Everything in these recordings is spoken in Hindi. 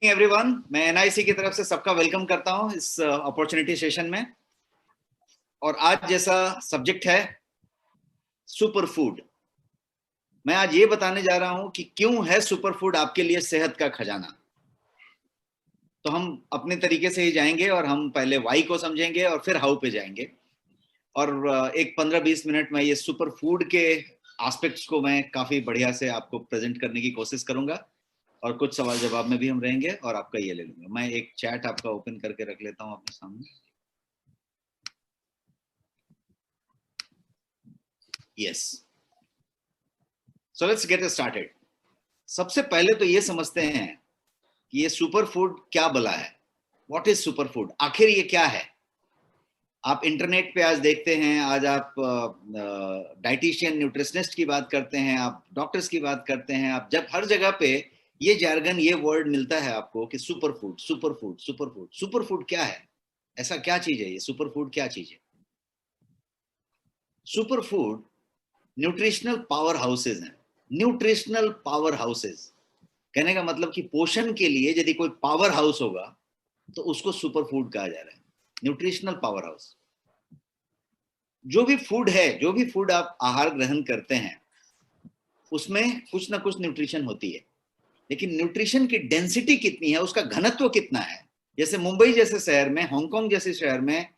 एवरीवन, मैं एनआईसी की तरफ से सबका वेलकम करता हूं इस अपॉर्चुनिटी सेशन में। और आज जैसा सब्जेक्ट है सुपर फूड। मैं आज ये बताने जा रहा हूं कि क्यों है सुपर फूड आपके लिए सेहत का खजाना। तो हम अपने तरीके से ही जाएंगे और हम पहले वाई को समझेंगे और फिर हाउ पे जाएंगे। और एक 15-20 मिनट में ये सुपर फूड के एस्पेक्ट्स को मैं काफी बढ़िया से आपको प्रेजेंट करने की कोशिश करूंगा। और कुछ सवाल जवाब में भी हम रहेंगे और आपका ये ले लूंगा। मैं एक चैट आपका ओपन करके रख लेता हूं अपने सामने। Yes, so let's get started. सबसे पहले तो ये समझते हैं कि ये सुपर फूड क्या भला है। व्हाट इज सुपर फूड, आखिर ये क्या है। आप इंटरनेट पे आज देखते हैं, आज आप डाइटिशियन न्यूट्रिशनिस्ट की बात करते हैं, आप डॉक्टर्स की बात करते हैं, आप जब हर जगह पे ये जार्गन, ये वर्ड मिलता है आपको कि super food super food super food. Super food क्या है, ऐसा क्या चीज है ये सुपर फूड, क्या चीज है। Super food nutritional power houses हैं। न्यूट्रिशनल पावर हाउसेज कहने का मतलब कि पोषण के लिए यदि कोई पावर हाउस होगा तो उसको सुपर फूड कहा जा रहा है, न्यूट्रिशनल पावर हाउस। जो भी फूड है, जो भी फूड आप आहार ग्रहण करते हैं उसमें कुछ ना कुछ न्यूट्रिशन होती है, लेकिन न्यूट्रिशन की डेंसिटी कितनी है, उसका घनत्व कितना है। जैसे मुंबई जैसे शहर में, हांगकांग जैसे शहर में,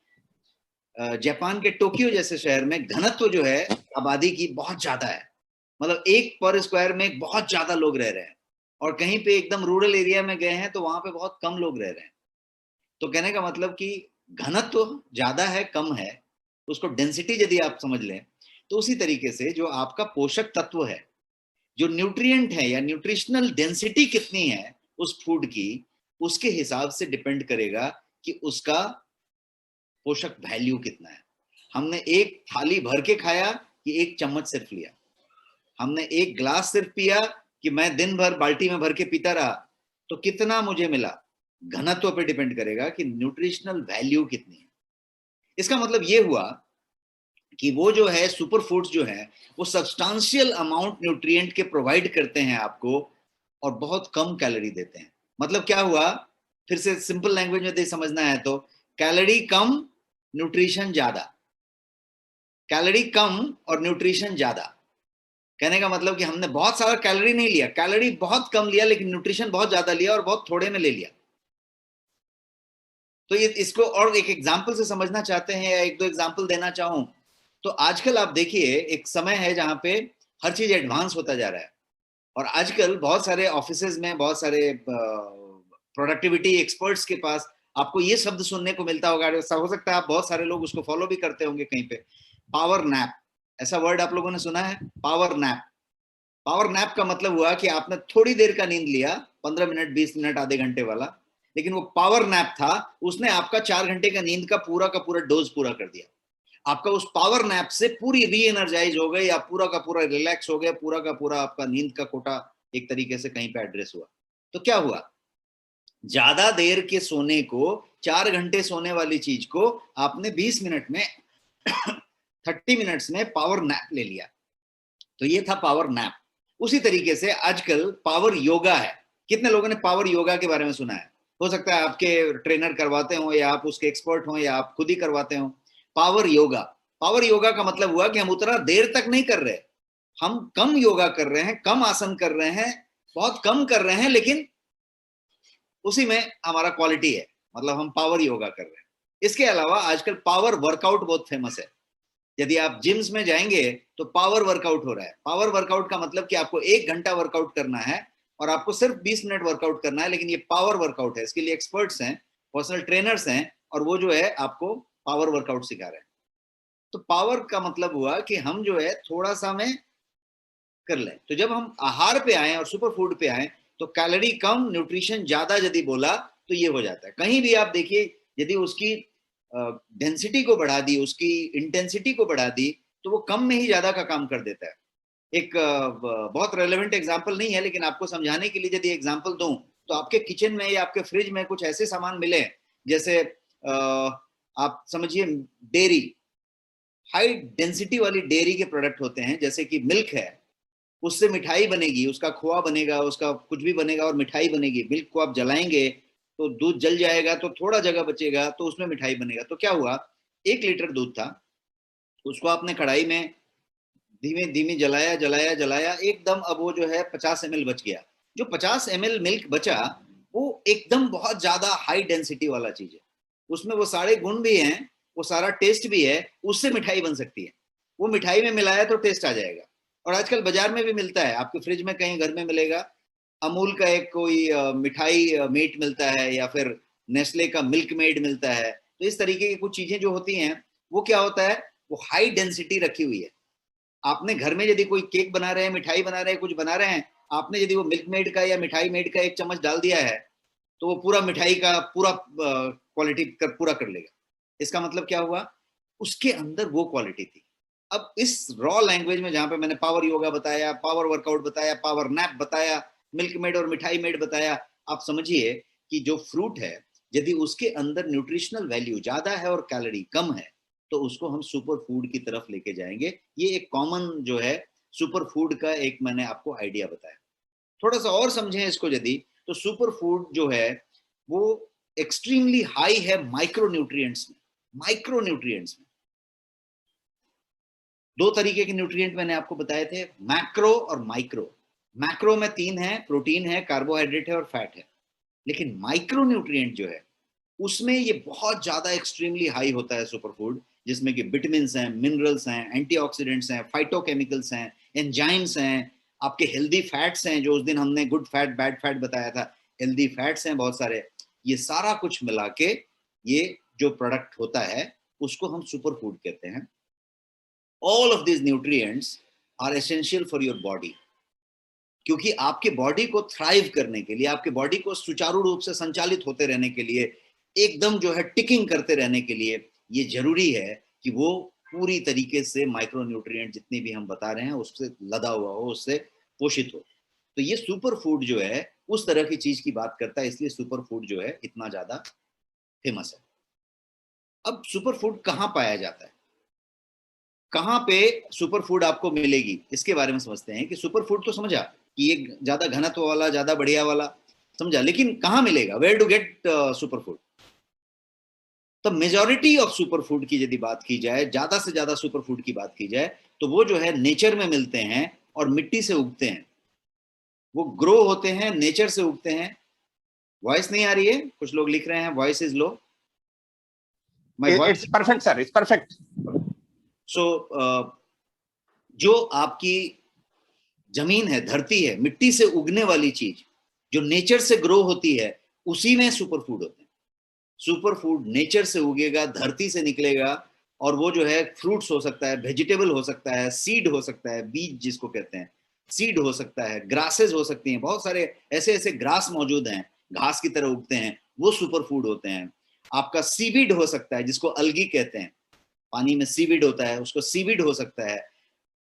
जापान के टोक्यो जैसे शहर में घनत्व जो है आबादी की बहुत ज्यादा है। मतलब एक पर स्क्वायर में बहुत ज्यादा लोग रह रहे हैं। और कहीं पे एकदम रूरल एरिया में गए हैं तो वहां पे बहुत कम लोग रह रहे हैं। तो कहने का मतलब कि घनत्व ज्यादा है कम है, उसको डेंसिटी यदि आप समझ लें तो उसी तरीके से जो आपका पोषक तत्व है, जो न्यूट्रिएंट है या न्यूट्रिशनल डेंसिटी कितनी है उस फूड की, उसके हिसाब से डिपेंड करेगा कि उसका पोषक वैल्यू कितना है। हमने एक थाली भर के खाया कि एक चम्मच सिर्फ लिया, हमने एक ग्लास सिर्फ पिया कि मैं दिन भर बाल्टी में भर के पीता रहा, तो कितना मुझे मिला, घनत्व पे डिपेंड करेगा कि न्यूट्रिशनल वैल्यू कितनी है। इसका मतलब ये हुआ कि वो जो है सुपर फूड्स जो है वो सब्सटेंशियल अमाउंट न्यूट्रिएंट के प्रोवाइड करते हैं आपको और बहुत कम कैलोरी देते हैं। मतलब क्या हुआ, फिर से सिंपल लैंग्वेज में समझना है तो कैलोरी कम न्यूट्रिशन ज्यादा, कैलोरी कम और न्यूट्रिशन ज्यादा। कहने का मतलब कि हमने बहुत सारा कैलोरी नहीं लिया, कैलोरी बहुत कम लिया, लेकिन न्यूट्रिशन बहुत ज्यादा लिया और बहुत थोड़े में ले लिया। तो ये इसको और एक एग्जांपल से समझना चाहते हैं या एक दो एग्जांपल देना चाहूं तो आजकल आप देखिए एक समय है जहां पे हर चीज एडवांस होता जा रहा है। और आजकल बहुत सारे ऑफिसेज में, बहुत सारे प्रोडक्टिविटी एक्सपर्ट्स के पास आपको ये शब्द सुनने को मिलता होगा, ऐसा हो सकता है आप बहुत सारे लोग उसको फॉलो भी करते होंगे कहीं पे, पावर नैप। ऐसा वर्ड आप लोगों ने सुना है, पावर नैप। पावर नैप का मतलब हुआ कि आपने थोड़ी देर का नींद लिया, 15 मिनट 20 मिनट आधे घंटे वाला, लेकिन वो पावर नैप था, उसने आपका 4 घंटे का नींद का पूरा डोज पूरा कर दिया। आपका उस पावर नैप से पूरी री एनर्जाइज हो गई, आप पूरा का पूरा रिलैक्स हो गया, पूरा का पूरा आपका नींद का कोटा एक तरीके से कहीं पे एड्रेस हुआ। तो क्या हुआ, ज्यादा देर के सोने को, 4 घंटे सोने वाली चीज को आपने 20 मिनट में 30 मिनट्स में पावर नैप ले लिया। तो ये था पावर नैप। उसी तरीके से आजकल पावर योगा है। कितने लोगों ने पावर योगा के बारे में सुना है। हो सकता है आपके ट्रेनर करवाते हो या आप उसके एक्सपर्ट हो या आप खुद ही करवाते हो। पावर योगा, पावर योगा का मतलब हुआ कि हम उतना देर तक नहीं कर रहे, हम कम योगा कर रहे हैं, कम आसन कर रहे हैं, बहुत कम कर रहे हैं, लेकिन उसी में हमारा क्वालिटी है, मतलब हम पावर योगा कर रहे हैं। इसके अलावा आजकल पावर वर्कआउट बहुत फेमस है। यदि आप जिम्स में जाएंगे तो पावर वर्कआउट हो रहा है। पावर वर्कआउट का मतलब कि आपको 1 घंटा वर्कआउट करना है और आपको सिर्फ 20 मिनट वर्कआउट करना है, लेकिन ये पावर वर्कआउट है, इसके लिए एक्सपर्ट्स हैं, पर्सनल ट्रेनर्स हैं, और वो जो है आपको पावर वर्कआउट सिखा रहे हैं। तो पावर का मतलब हुआ कि हम जो है थोड़ा सा में कर लें। तो जब हम आहार पे आए और सुपर फूड पे आए तो कैलोरी कम न्यूट्रिशन ज्यादा यदि बोला तो ये हो जाता है। कहीं भी आप देखिए, यदि उसकी डेंसिटी को बढ़ा दी, उसकी इंटेंसिटी को बढ़ा दी, तो वो कम में ही ज्यादा का काम कर देता है। एक बहुत रेलेवेंट एग्जांपल नहीं है, लेकिन आपको समझाने के लिए यदि एग्जांपल दूं तो आपके किचन में या आपके फ्रिज में कुछ ऐसे सामान मिले, जैसे आप समझिए डेयरी, हाई डेंसिटी वाली डेयरी के प्रोडक्ट होते हैं, जैसे कि मिल्क है, उससे मिठाई बनेगी, उसका खोआ बनेगा, उसका कुछ भी बनेगा और मिठाई बनेगी। मिल्क को आप जलाएंगे तो दूध जल जाएगा, तो थोड़ा जगह बचेगा, तो उसमें मिठाई बनेगा। तो क्या हुआ, 1 लीटर दूध था, उसको आपने कढ़ाई में धीमे धीमे जलाया जलाया जलाया, एकदम अब वो जो है 50 ml बच गया। जो 50 ml मिल्क बचा, वो एकदम बहुत ज्यादा हाई डेंसिटी वाला चीज है, उसमें वो सारे गुण भी हैं, वो सारा टेस्ट भी है, उससे मिठाई बन सकती है। वो मिठाई में मिलाया तो टेस्ट आ जाएगा। और आजकल बाजार में भी मिलता है, आपके फ्रिज में कहीं घर में मिलेगा, अमूल का एक कोई मिठाई मेट मिलता है, या फिर नेस्ले का मिल्क मेड मिलता है। तो इस तरीके की कुछ चीजें जो होती हैं, वो क्या होता है, वो हाई डेंसिटी रखी हुई है। आपने घर में यदि कोई केक बना रहे हैं, मिठाई बना रहे हैं, कुछ बना रहे हैं, आपने यदि वो मिल्क मेड का या मिठाई मेड का 1 चम्मच डाल दिया है, तो वो पूरा मिठाई का पूरा क्वालिटी पूरा कर लेगा। इसका मतलब क्या हुआ, उसके अंदर वो क्वालिटी थी। अब इस रॉ लैंग्वेज में जहां पे मैंने पावर योगा बताया, पावर वर्कआउट बताया, पावर नैप बताया, मिल्क मेड और मिठाई मेड बताया, आप समझिए कि जो फ्रूट है, यदि उसके अंदर न्यूट्रिशनल वैल्यू ज्यादा है और कैलोरी कम है, तो उसको हम सुपर फूड की तरफ लेके जाएंगे। ये एक कॉमन जो है सुपर फूड का एक मैंने आपको आइडिया बताया। थोड़ा सा और समझें इसको यदि, तो सुपर फूड जो है वो एक्सट्रीमली हाई है माइक्रो न्यूट्रिएंट्स में। माइक्रो न्यूट्रिएंट्स में 2 तरीके के न्यूट्रिएंट मैंने आपको बताए थे, मैक्रो और माइक्रो। मैक्रो में 3 है, प्रोटीन है, कार्बोहाइड्रेट है और फैट है। लेकिन माइक्रो न्यूट्रिएंट जो है, उसमें ये बहुत ज्यादा एक्सट्रीमली हाई होता है सुपर फूड, जिसमें कि विटामिन हैं, मिनरल्स हैं, एंटीऑक्सीडेंट्स हैं, फाइटोकेमिकल्स हैं, एंजाइम्स हैं, आपके हेल्दी फैट्स हैं, जो उस दिन हमने गुड फैट बैड फैट बताया था, हेल्दी फैट्स हैं बहुत सारे। ये सारा कुछ मिला के ये जो प्रोडक्ट होता है, उसको हम सुपर फूड कहते हैं। All of these nutrients are essential for your body, क्योंकि आपके बॉडी को थ्राइव करने के लिए, आपके बॉडी को सुचारू रूप से संचालित होते रहने के लिए, एकदम जो है टिकिंग करते रहने के लिए, ये जरूरी है कि वो पूरी तरीके से माइक्रो न्यूट्रिएंट जितनी भी हम बता रहे हैं उससे लदा हुआ हो, उससे पोषित हो। तो ये सुपर फूड जो है उस तरह की चीज की बात करता है, इसलिए सुपर फूड जो है इतना ज्यादा फेमस है। अब सुपर फूड कहाँ पाया जाता है, कहाँ पे सुपर फूड आपको मिलेगी, इसके बारे में समझते हैं। कि सुपर फूड तो समझा कि ये ज्यादा घनत्व वाला, ज्यादा बढ़िया वाला, समझा, लेकिन कहाँ मिलेगा, where to get super food. तो मेजॉरिटी ऑफ सुपर फूड की यदि बात की जाए, ज्यादा से ज्यादा सुपर फूड की बात की जाए, तो वो जो है नेचर में मिलते हैं और मिट्टी से उगते हैं। वो ग्रो होते हैं, नेचर से उगते हैं। वॉइस नहीं आ रही है, कुछ लोग लिख रहे हैं voice is low. My voice, it's perfect sir, it's perfect. So जो आपकी जमीन है, धरती है, मिट्टी से उगने वाली चीज जो नेचर से ग्रो होती है, उसी में सुपर फूड होते हैं। सुपर फूड नेचर से उगेगा, धरती से निकलेगा, और वो जो है फ्रूट्स हो सकता है, वेजिटेबल हो सकता है, सीड हो सकता है, बीज जिसको कहते हैं, सीड हो सकता है, ग्रासेस हो सकती हैं, बहुत सारे ऐसे ऐसे ग्रास मौजूद हैं, घास की तरह उगते हैं, वो सुपर फूड होते हैं। आपका सीवीड हो सकता है, जिसको अलगी कहते हैं, पानी में सीवीड होता है, उसको सीवीड हो सकता है।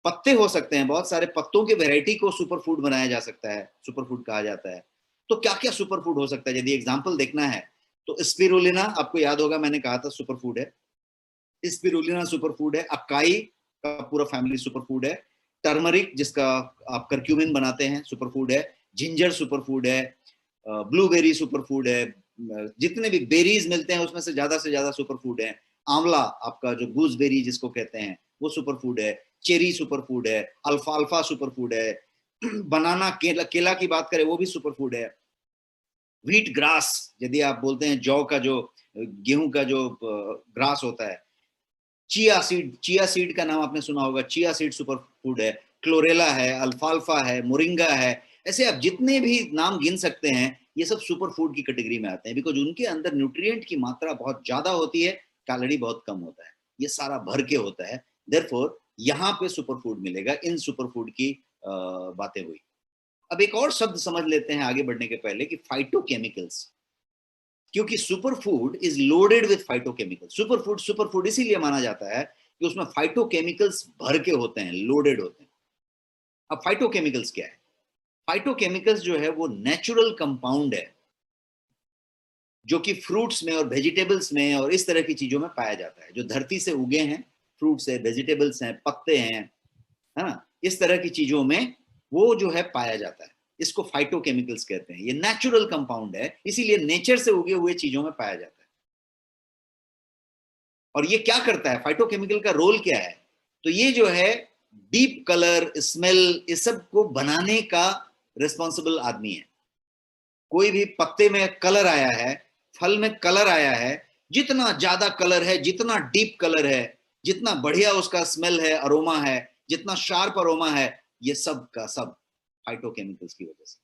पत्ते हो सकते हैं, बहुत सारे पत्तों के वैरायटी को सुपर फूड बनाया जा सकता है, सुपर फूड कहा जाता है। तो क्या क्या सुपर फूड हो सकता है, यदि एग्जांपल देखना है तो स्पिरुलिना, आपको याद होगा मैंने कहा था सुपर फूड है, स्पिरुलिना सुपर फूड है। अकाई का पूरा फैमिली सुपर फूड है। टर्मरिक जिसका आप करक्यूमिन बनाते हैं, सुपर फूड है। जिंजर सुपर फूड है। ब्लूबेरी सुपर फूड है। जितने भी बेरीज मिलते हैं उसमें से ज्यादा सुपर फूड है। आंवला, आपका जो गूसबेरी जिसको कहते हैं, वो सुपर फूड है। चेरी सुपर फूड है। अल्फाल्फा सुपर फूड है। बनाना, केला, केला की बात करें वो भी सुपर फूड है। व्हीट ग्रास, यदि आप बोलते हैं जौ का, जो गेहूं का जो ग्रास होता है। चिया सीड, चिया सीड का नाम आपने सुना होगा, चिया सीड सुपर फूड है। क्लोरेला है, अल्फाल्फा है, मोरिंगा है। ऐसे आप जितने भी नाम गिन सकते हैं, ये सब सुपर फूड की कैटेगरी में आते हैं, बिकॉज उनके अंदर न्यूट्रिएंट की मात्रा बहुत ज्यादा होती है, कैलोरी बहुत कम होता है, ये सारा भर के होता है। देयरफॉर यहाँ पे सुपर फूड मिलेगा। इन सुपर फूड की बातें हुई। अब एक और शब्द समझ लेते हैं आगे बढ़ने के पहले, कि फाइटोकेमिकल्स, क्योंकि super food is loaded with phytochemicals. Super food इसीलिए माना जाता है कि उसमें फाइटोकेमिकल्स भर के होते हैं, लोडेड होते हैं। अब फाइटोकेमिकल्स क्या है? फाइटोकेमिकल्स जो है वो नेचुरल कंपाउंड है, जो कि फ्रूट्स में और वेजिटेबल्स में और इस तरह की चीजों में पाया जाता है, जो धरती से उगे हैं, फ्रूट्स है, वेजिटेबल्स हैं, पत्ते हैं, हाँ, इस तरह की चीजों में वो जो है पाया जाता है। इसको फाइटोकेमिकल्स कहते हैं। ये नेचुरल कंपाउंड है, इसीलिए नेचर से उगे हुए चीजों में पाया जाता है। और ये क्या करता है, फाइटोकेमिकल का रोल क्या है? तो ये जो है डीप कलर, स्मेल, इस सब को बनाने का रिस्पॉन्सिबल आदमी है। कोई भी पत्ते में कलर आया है, फल में कलर आया है, जितना ज्यादा कलर है, जितना डीप कलर है, जितना बढ़िया उसका स्मेल है, अरोमा है, जितना शार्प अरोमा है, ये सब का सब फाइटोकेमिकल्स की वजह से।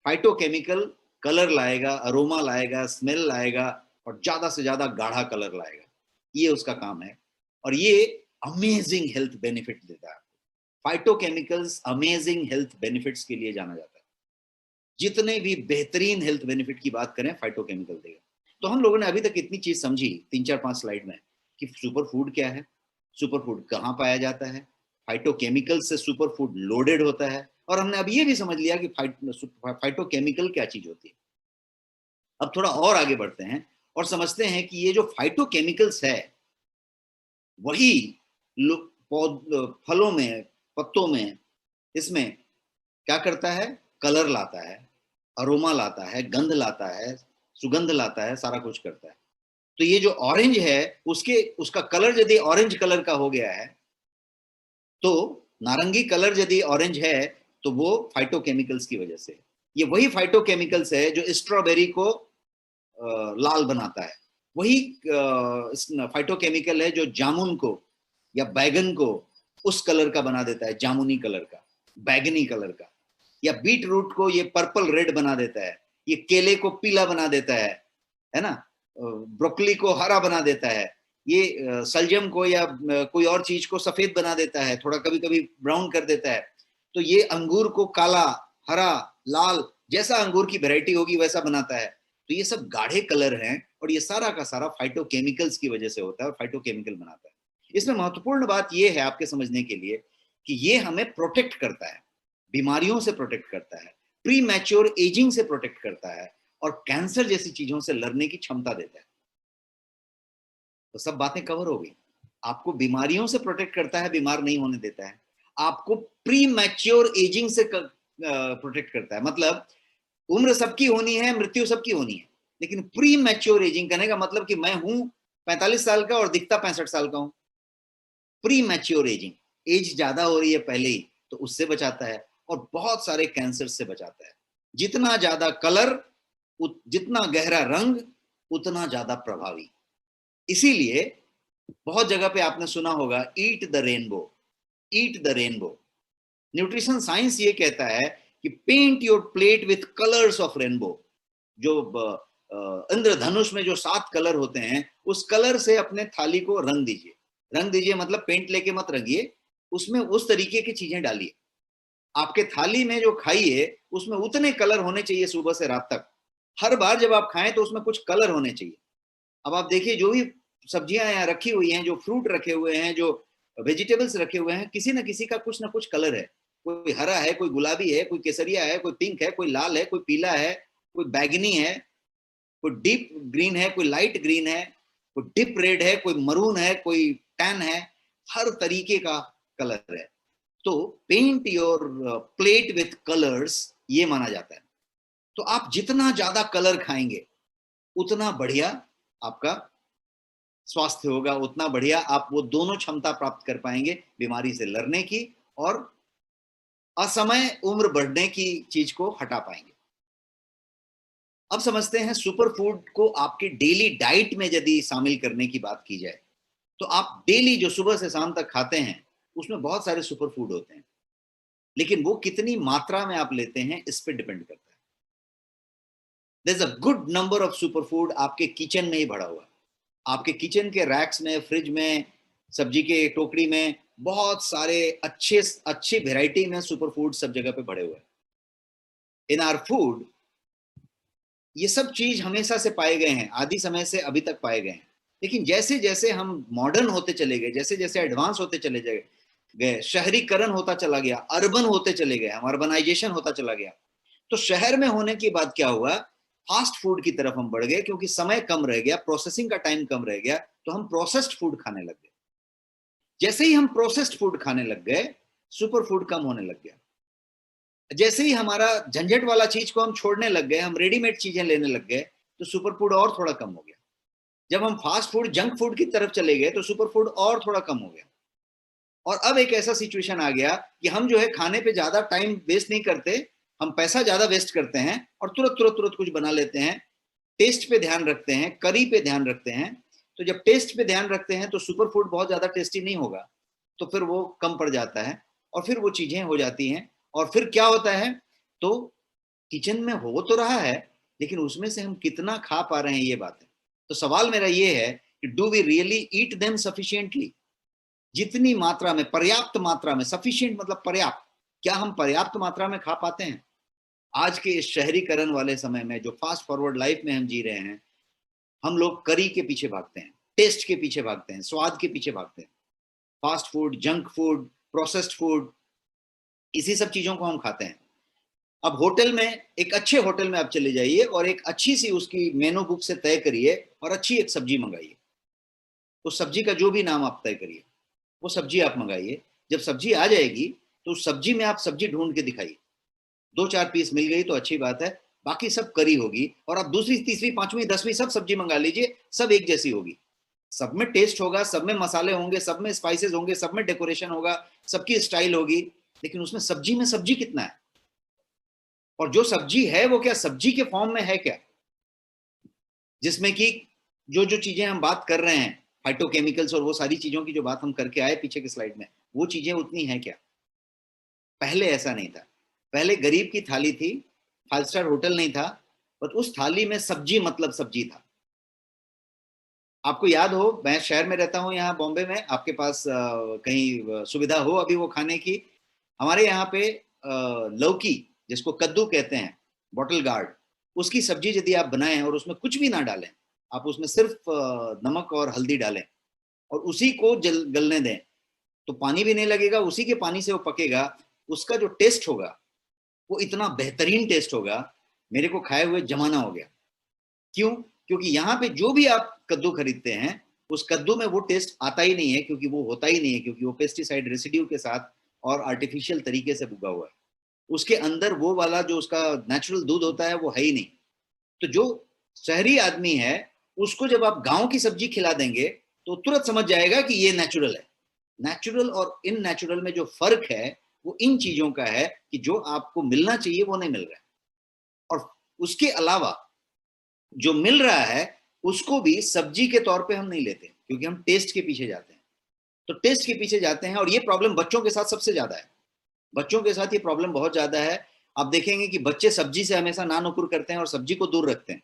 फाइटोकेमिकल कलर लाएगा, अरोमा लाएगा, स्मेल लाएगा और ज्यादा से ज्यादा गाढ़ा कलर लाएगा। ये उसका काम है और ये अमेजिंग हेल्थ बेनिफिट देता है। फाइटोकेमिकल्स अमेजिंग हेल्थ बेनिफिट्स के लिए जाना जाता है। जितने भी बेहतरीन हेल्थ बेनिफिट की बात करें, फाइटोकेमिकल देगा। तो हम लोगों ने अभी तक इतनी चीज समझी 3-4-5 स्लाइड में कि सुपर फूड क्या है, सुपर फूड कहाँ पाया जाता है, फाइटोकेमिकल से सुपर फूड लोडेड होता है, और हमने अब ये भी समझ लिया कि फाइटोकेमिकल क्या चीज होती है। अब थोड़ा और आगे बढ़ते हैं और समझते हैं कि ये जो फाइटोकेमिकल्स है वही फलों में, पत्तों में, इसमें क्या करता है, कलर लाता है, अरोमा लाता है, गंध लाता है, सुगंध लाता है, सारा कुछ करता है। तो ये जो ऑरेंज है उसका कलर यदि ऑरेंज कलर का हो गया है, तो नारंगी कलर यदि ऑरेंज है, तो वो फाइटोकेमिकल्स की वजह से। ये वही फाइटोकेमिकल्स है जो स्ट्रॉबेरी को लाल बनाता है। वही फाइटोकेमिकल है जो जामुन को या बैगन को उस कलर का बना देता है, जामुनी कलर का, बैगनी कलर का। या बीट रूट को ये पर्पल रेड बना देता है, ये केले को पीला बना देता है ना, ब्रोकली को हरा बना देता है, ये सलजम को या कोई और चीज को सफेद बना देता है, थोड़ा कभी कभी ब्राउन कर देता है। तो ये अंगूर को काला, हरा, लाल, जैसा अंगूर की वैरायटी होगी वैसा बनाता है। तो ये सब गाढ़े कलर हैं और ये सारा का सारा फाइटोकेमिकल्स की वजह से होता है और फाइटोकेमिकल बनाता है। इसमें महत्वपूर्ण बात ये है आपके समझने के लिए कि ये हमें प्रोटेक्ट करता है, बीमारियों से प्रोटेक्ट करता है, प्री मैच्योर एजिंग से प्रोटेक्ट करता है और कैंसर जैसी चीजों से लड़ने की क्षमता देता है। तो सब बातें कवर हो गई। आपको बीमारियों से प्रोटेक्ट करता है, बीमार नहीं होने देता है। आपको प्री मैच्योर एजिंग से प्रोटेक्ट करता है, मतलब उम्र सबकी होनी है, मृत्यु सबकी होनी है, लेकिन प्री मैच्योर एजिंग करने का मतलब कि मैं हूं 45 साल का और दिखता 65 साल का हूं। प्री मैच्योर एजिंग, एज ज्यादा हो रही है पहले ही, तो उससे बचाता है और बहुत सारे कैंसर से बचाता है। जितना ज्यादा कलर, जितना गहरा रंग, उतना ज्यादा प्रभावी। इसीलिए बहुत जगह पे आपने सुना होगा, eat the rainbow, eat the rainbow. Nutrition science ये कहता है कि paint your plate with colours of rainbow. जो इंद्रधनुष में जो 7 कलर होते हैं, उस कलर से अपने थाली को रंग दीजिए। रंग दीजिए मतलब पेंट लेके मत रंगिए, उसमें उस तरीके की चीजें डालिए। आपके थाली में जो खाइए उसमें उतने कलर होने चाहिए सुबह से रात तक। हर बार जब आप खाएं तो उसमें कुछ कलर होने चाहिए। अब आप देखिए, जो भी सब्जियां यहाँ रखी हुई हैं, जो फ्रूट रखे हुए हैं, जो वेजिटेबल्स रखे हुए हैं, किसी न किसी का कुछ ना कुछ कलर है। कोई हरा है, कोई गुलाबी है, कोई केसरिया है, कोई पिंक है, कोई लाल है, कोई पीला है, कोई बैगनी है, कोई डीप ग्रीन है, कोई लाइट ग्रीन है, कोई डीप रेड है, कोई मरून है, कोई टैन है। हर तरीके का कलर है। तो paint your plate with colours, ये माना जाता है। तो आप जितना ज्यादा कलर खाएंगे उतना बढ़िया आपका स्वास्थ्य होगा, उतना बढ़िया आप वो दोनों क्षमता प्राप्त कर पाएंगे, बीमारी से लड़ने की और असमय उम्र बढ़ने की चीज को हटा पाएंगे। अब समझते हैं सुपर फूड को आपके डेली डाइट में यदि शामिल करने की बात की जाए, तो आप डेली जो सुबह से शाम तक खाते हैं उसमें बहुत सारे सुपर फूड होते हैं, लेकिन वो कितनी मात्रा में आप लेते हैं इस पे डिपेंड करता है। There is a good number of super food आपके किचन में ही भरा हुआ है। आपके किचन के रैक्स में, फ्रिज में, सब्जी के टोकरी में बहुत सारे अच्छे अच्छी वेराइटी में सुपर फूड सब जगह पे भरे हुए हैं। इन आवर फूड ये सब चीज हमेशा से पाए गए हैं, आदि समय से अभी तक पाए गए हैं। लेकिन जैसे जैसे हम मॉडर्न होते चले गए, जैसे जैसे एडवांस होते चले गए, शहरीकरण होता चला गया, अर्बन होते चले गए, हम अर्बनाइजेशन होता चला गया, तो शहर में होने के बाद क्या हुआ, फास्ट फूड की तरफ हम बढ़ गए, क्योंकि समय कम रह गया, प्रोसेसिंग का टाइम कम रह गया, तो हम प्रोसेस्ड फूड खाने लग गए। जैसे ही हम प्रोसेस्ड फूड खाने लग गए, सुपर फूड कम होने लग गया। जैसे ही हमारा झंझट वाला चीज को हम छोड़ने लग गए, हम रेडीमेड चीजें लेने लग गए, तो सुपर फूड और थोड़ा कम हो गया। जब हम फास्ट फूड, जंक फूड की तरफ चले गए, तो सुपर फूड और थोड़ा कम हो गया। और अब एक ऐसा सिचुएशन आ गया कि हम जो है खाने पे ज्यादा टाइम वेस्ट नहीं करते, हम पैसा ज्यादा वेस्ट करते हैं और तुरंत तुरंत तुरंत कुछ बना लेते हैं। टेस्ट पे ध्यान रखते हैं, करी पे ध्यान रखते हैं। तो जब टेस्ट पे ध्यान रखते हैं तो सुपर फूड बहुत ज्यादा टेस्टी नहीं होगा, तो फिर वो कम पड़ जाता है और फिर वो चीजें हो जाती हैं। और फिर क्या होता है, तो किचन में हो तो रहा है, लेकिन उसमें से हम कितना खा पा रहे हैं, ये बात है। तो सवाल मेरा ये है कि do we really eat them sufficiently? जितनी मात्रा में, पर्याप्त मात्रा में, सफिशिएंट मतलब पर्याप्त, क्या हम पर्याप्त मात्रा में खा पाते हैं? आज के इस शहरीकरण वाले समय में, जो फास्ट फॉरवर्ड लाइफ में हम जी रहे हैं, हम लोग करी के पीछे भागते हैं, टेस्ट के पीछे भागते हैं, स्वाद के पीछे भागते हैं। Fast food, junk food, processed food, इसी सब चीजों को हम खाते हैं। अब होटल में, एक अच्छे होटल में आप चले जाइए और एक अच्छी सी उसकी मेनू बुक से तय करिए और अच्छी एक सब्जी मंगाइए। उस सब्जी का जो भी नाम आप तय करिए, वो सब्जी आप मंगाइए। जब सब्जी आ जाएगी तो उस सब्जी में आप सब्जी ढूंढ के दिखाइए। 2-4 पीस मिल गई तो अच्छी बात है, बाकी सब करी होगी। और आप दूसरी, तीसरी, पांचवी, 10वीं सब सब्जी मंगा लीजिए, सब एक जैसी होगी। सब में टेस्ट होगा, सब में मसाले होंगे, सब में स्पाइसेस होंगे, सब में डेकोरेशन होगा, सबकी स्टाइल होगी, लेकिन उसमें सब्जी में सब्जी कितना है? और जो सब्जी है वो क्या सब्जी के फॉर्म में है क्या? जिसमें कि जो जो चीजें हम बात कर रहे हैं, फाइटोकेमिकल्स और वो सारी चीजों की जो बात हम करके आए पीछे के स्लाइड में, वो चीजें उतनी है क्या? पहले ऐसा नहीं था। पहले गरीब की थाली थी, 5 स्टार होटल नहीं था, पर उस थाली में सब्जी मतलब सब्जी था। आपको याद हो, मैं शहर में रहता हूँ यहाँ बॉम्बे में, आपके पास कहीं सुविधा हो अभी वो खाने की, हमारे यहाँ पे लौकी, जिसको कद्दू कहते हैं, बॉटल गार्ड, उसकी सब्जी यदि आप बनाएं और उसमें कुछ भी ना डालें, आप उसमें सिर्फ नमक और हल्दी डालें और उसी को गलने दें, तो पानी भी नहीं लगेगा, उसी के पानी से वो पकेगा। उसका जो टेस्ट होगा वो इतना बेहतरीन टेस्ट होगा, मेरे को खाए हुए जमाना हो गया। क्यों? क्योंकि यहाँ पे जो भी आप कद्दू खरीदते हैं, उस कद्दू में वो टेस्ट आता ही नहीं है, क्योंकि वो होता ही नहीं है, क्योंकि वो पेस्टिसाइड रेसिड्यू के साथ और आर्टिफिशियल तरीके से उगा हुआ है। उसके अंदर वो वाला जो उसका नेचुरल दूध होता है वो है ही नहीं। तो जो शहरी आदमी है, उसको जब आप गांव की सब्जी खिला देंगे तो तुरंत समझ जाएगा कि ये नेचुरल है। नेचुरल और इन नेचुरल में जो फर्क है वो इन चीजों का है कि जो आपको मिलना चाहिए वो नहीं मिल रहा है, और उसके अलावा जो मिल रहा है उसको भी सब्जी के तौर पे हम नहीं लेते, क्योंकि हम टेस्ट के पीछे जाते हैं। तो टेस्ट के पीछे जाते हैं, और ये प्रॉब्लम बच्चों के साथ सबसे ज्यादा है। बच्चों के साथ ये प्रॉब्लम बहुत ज्यादा है। आप देखेंगे कि बच्चे सब्जी से हमेशा नानुकुर करते हैं और सब्जी को दूर रखते हैं।